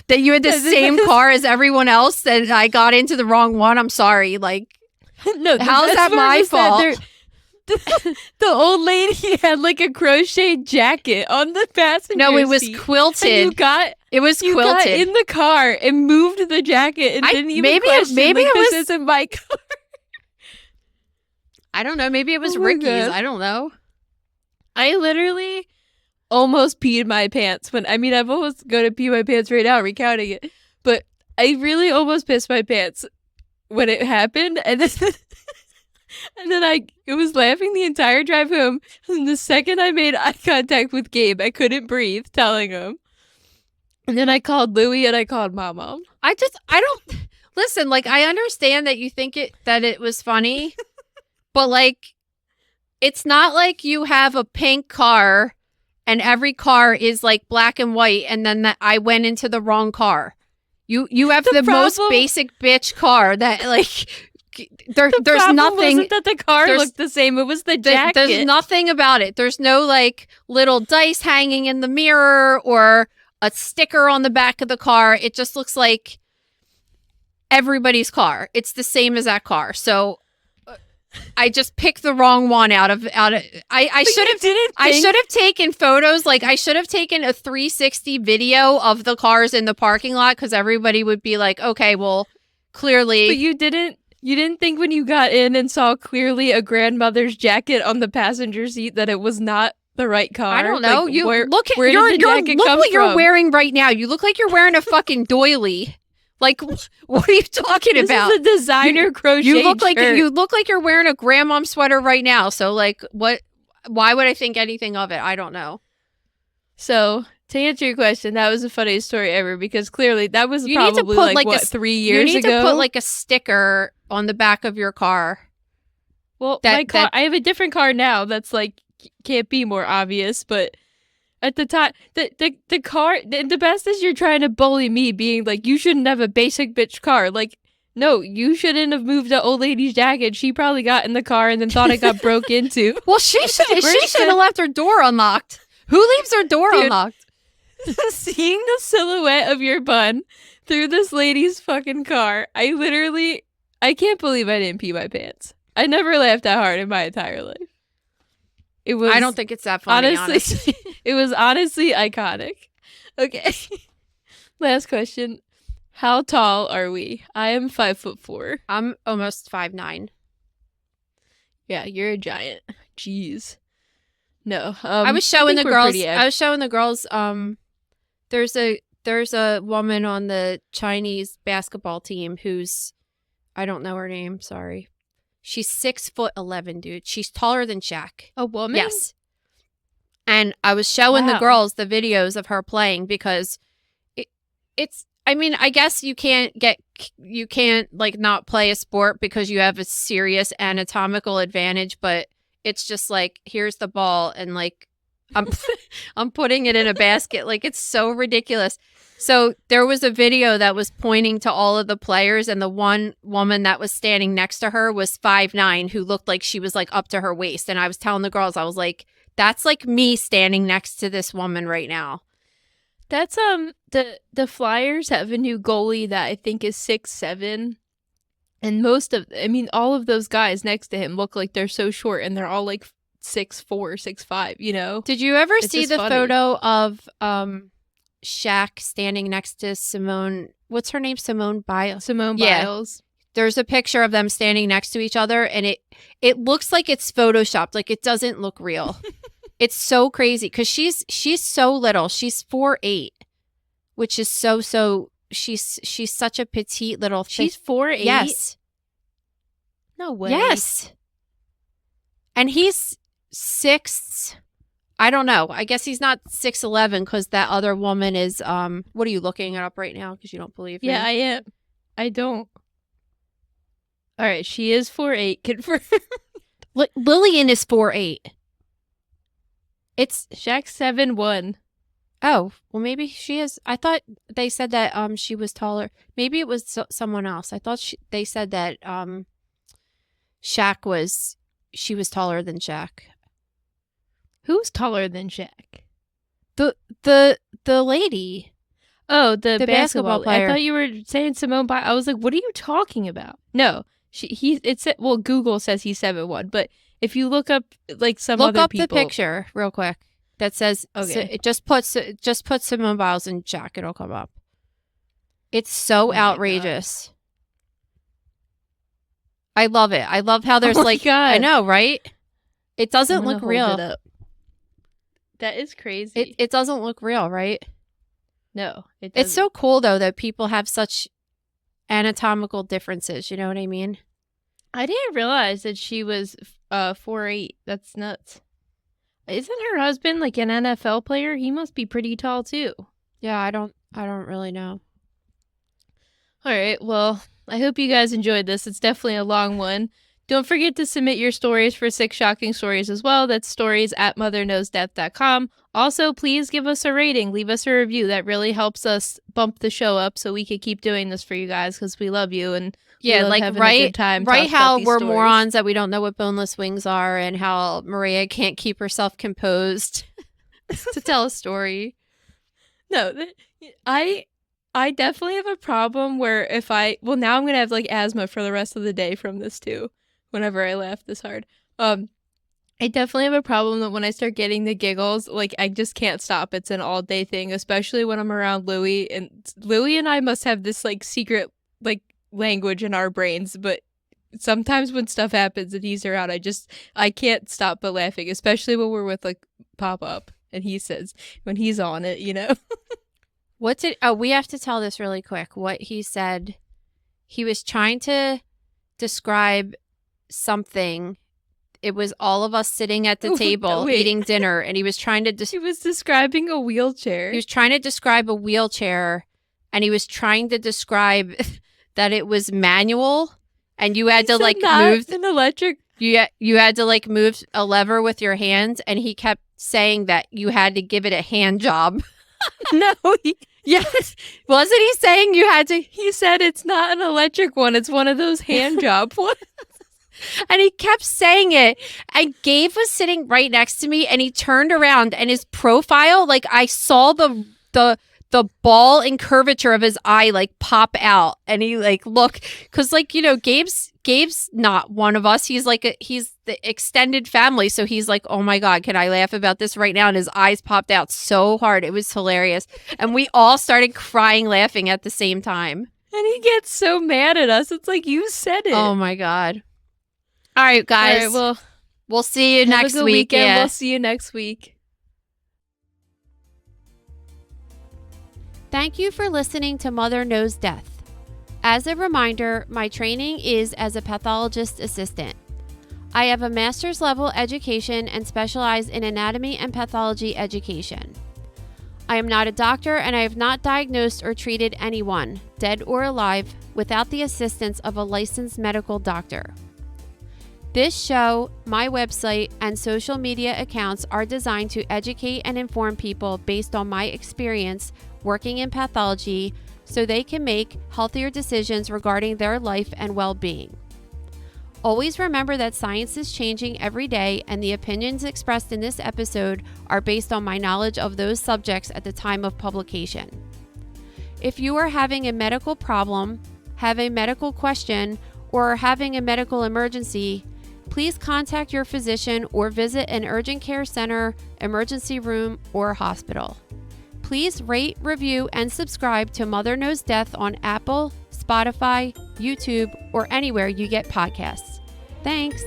That you had the same car as everyone else. That I got into the wrong one. I'm sorry. Like, no, how is that my fault? The old lady had like a crocheted jacket on the passenger No, it was seat. quilted. And it was you quilted. got in the car and moved the jacket and didn't even question. This isn't my car. I don't know. Maybe it was Ricky's. God. I don't know. I literally almost peed my pants I'm almost going to pee my pants right now recounting it. But I really almost pissed my pants when it happened. And then I was laughing the entire drive home. And the second I made eye contact with Gabe, I couldn't breathe telling him. And then I called Louie and I called Mama. I don't listen, like I understand that you think that it was funny, but like it's not like you have a pink car and every car is like black and white and then that I went into the wrong car. You have the most basic bitch car that like there's nothing wasn't that the car looked the same. It was the jacket. There's nothing about it. There's no like little dice hanging in the mirror or a sticker on the back of the car. It just looks like everybody's car. It's the same as that car. So I just picked the wrong one out of I should have taken photos. Like I should have taken a 360 video of the cars in the parking lot because everybody would be like, okay, well, clearly. But you didn't think when you got in and saw clearly a grandmother's jacket on the passenger seat that it was not the right car? I don't know. Like, you look at what you're wearing right now. You look like you're wearing a fucking doily. Like, what are you talking about? This is a designer crochet shirt. You look like you're wearing a grandmom sweater right now. So, like, what? Why would I think anything of it? I don't know. So, to answer your question, that was the funniest story ever because clearly that was probably like 3 years ago. You need to put like a sticker on the back of your car. Well, my car. I have a different car now. That's like can't be more obvious, but. At the time, the car, the best is you're trying to bully me being like, you shouldn't have a basic bitch car. Like, no, you shouldn't have moved the old lady's jacket. She probably got in the car and then thought it got broke into. Well, she should have left her door unlocked. Who leaves their door unlocked? Seeing the silhouette of your bun through this lady's fucking car, I can't believe I didn't pee my pants. I never laughed that hard in my entire life. It was. I don't think it's that funny, honestly. It was honestly iconic. Okay. Last question. How tall are we? I am 5'4". I'm almost 5'9". Yeah, you're a giant. Jeez. No. I was showing the girls. There's a woman on the Chinese basketball team who's, I don't know her name. Sorry. She's 6'11", dude. She's taller than Shaq. A woman? Yes. And I was showing the girls the videos of her playing because it's. I mean, I guess you can't like not play a sport because you have a serious anatomical advantage, but it's just like, here's the ball and like I'm putting it in a basket. Like, it's so ridiculous. So there was a video that was pointing to all of the players, and the one woman that was standing next to her was 5'9", who looked like she was like up to her waist. And I was telling the girls, I was like, that's like me standing next to this woman right now. That's the Flyers have a new goalie that I think is 6'7", and all of those guys next to him look like they're so short, and they're all like 6'4", 6'5", you know? Did you ever It's see just the funny. photo of Shaq standing next to Simone? What's her name? Simone Biles. Simone Yeah. Biles. There's a picture of them standing next to each other, and it looks like it's photoshopped. Like, it doesn't look real. It's so crazy because she's so little. She's 4'8", which is so. She's such a petite little. She's 4'8"? Yes. No way. Yes. And he's 6. I don't know. I guess he's not 6'11" because that other woman is. What are you looking it up right now? Because you don't believe me. Yeah, I am. I don't. All right, she is 4'8". Confirmed. Lillian is 4'8". It's Shaq's 7'1". Oh, well, maybe she is. I thought they said that she was taller. Maybe it was someone else. I thought they said that she was taller than Shaq. Who's taller than Shaq? The lady. Oh, the basketball player. I thought you were saying Simone Biles. I was like, what are you talking about? No, Google says he's 7'1", but if you look up like some Look other up people, the picture real quick. That says Okay. it just put Simone Biles and Shaq. It'll come up. It's so my outrageous. I love it. I love how there's Oh my like God. I know, right? It doesn't I'm gonna look hold real. it up. That is crazy. It doesn't look real, right? No, it doesn't. It's so cool though that people have such anatomical differences. You know what I mean? I didn't realize that she was 4'8". That's nuts. Isn't her husband like an NFL player? He must be pretty tall too. Yeah, I don't really know. All right, well, I hope you guys enjoyed this. It's definitely a long one. Don't forget to submit your stories for 6 shocking stories as well. That's stories@motherknowsdeath.com. Also, please give us a rating. Leave us a review. That really helps us bump the show up so we can keep doing this for you guys because we love you and we love having a good time right talking about how these we're stories. morons that we don't know what boneless wings are and how Maria can't keep herself composed to tell a story. No, I definitely have a problem where now I'm going to have like asthma for the rest of the day from this too, whenever I laugh this hard. I definitely have a problem that when I start getting the giggles, like I just can't stop. It's an all day thing, especially when I'm around Louie. And Louie and I must have this like secret like language in our brains, but sometimes when stuff happens and he's around, I can't stop but laughing, especially when we're with like Pop-Up and he says when he's on it, you know. We have to tell this really quick. What he said, he was trying to describe something. It was all of us sitting at the table eating dinner, and he was trying to He was describing a wheelchair. He was trying to describe a wheelchair, and he was trying to describe that it was manual, and you had to like move an electric. You had to like move a lever with your hands, and he kept saying that you had to give it a hand job. No, yes, wasn't he saying you had to? He said it's not an electric one; it's one of those hand job ones. And he kept saying it. And Gabe was sitting right next to me, and he turned around, and his profile, like I saw the the ball and curvature of his eye like pop out, and he like look, because like, you know, Gabe's not one of us. He's like he's the extended family, so he's like, oh my God, can I laugh about this right now? And his eyes popped out so hard, it was hilarious, and we all started crying laughing at the same time. And he gets so mad at us. It's like, you said it. Oh my God. All right, guys. All right, we'll see you next have a good week. weekend. Yeah. We'll see you next week. Thank you for listening to Mother Knows Death. As a reminder, my training is as a pathologist assistant. I have a master's level education and specialize in anatomy and pathology education. I am not a doctor, and I have not diagnosed or treated anyone, dead or alive, without the assistance of a licensed medical doctor. This show, my website, and social media accounts are designed to educate and inform people based on my experience working in pathology so they can make healthier decisions regarding their life and well-being. Always remember that science is changing every day, and the opinions expressed in this episode are based on my knowledge of those subjects at the time of publication. If you are having a medical problem, have a medical question, or are having a medical emergency, please contact your physician or visit an urgent care center, emergency room, or hospital. Please rate, review, and subscribe to Mother Knows Death on Apple, Spotify, YouTube, or anywhere you get podcasts. Thanks.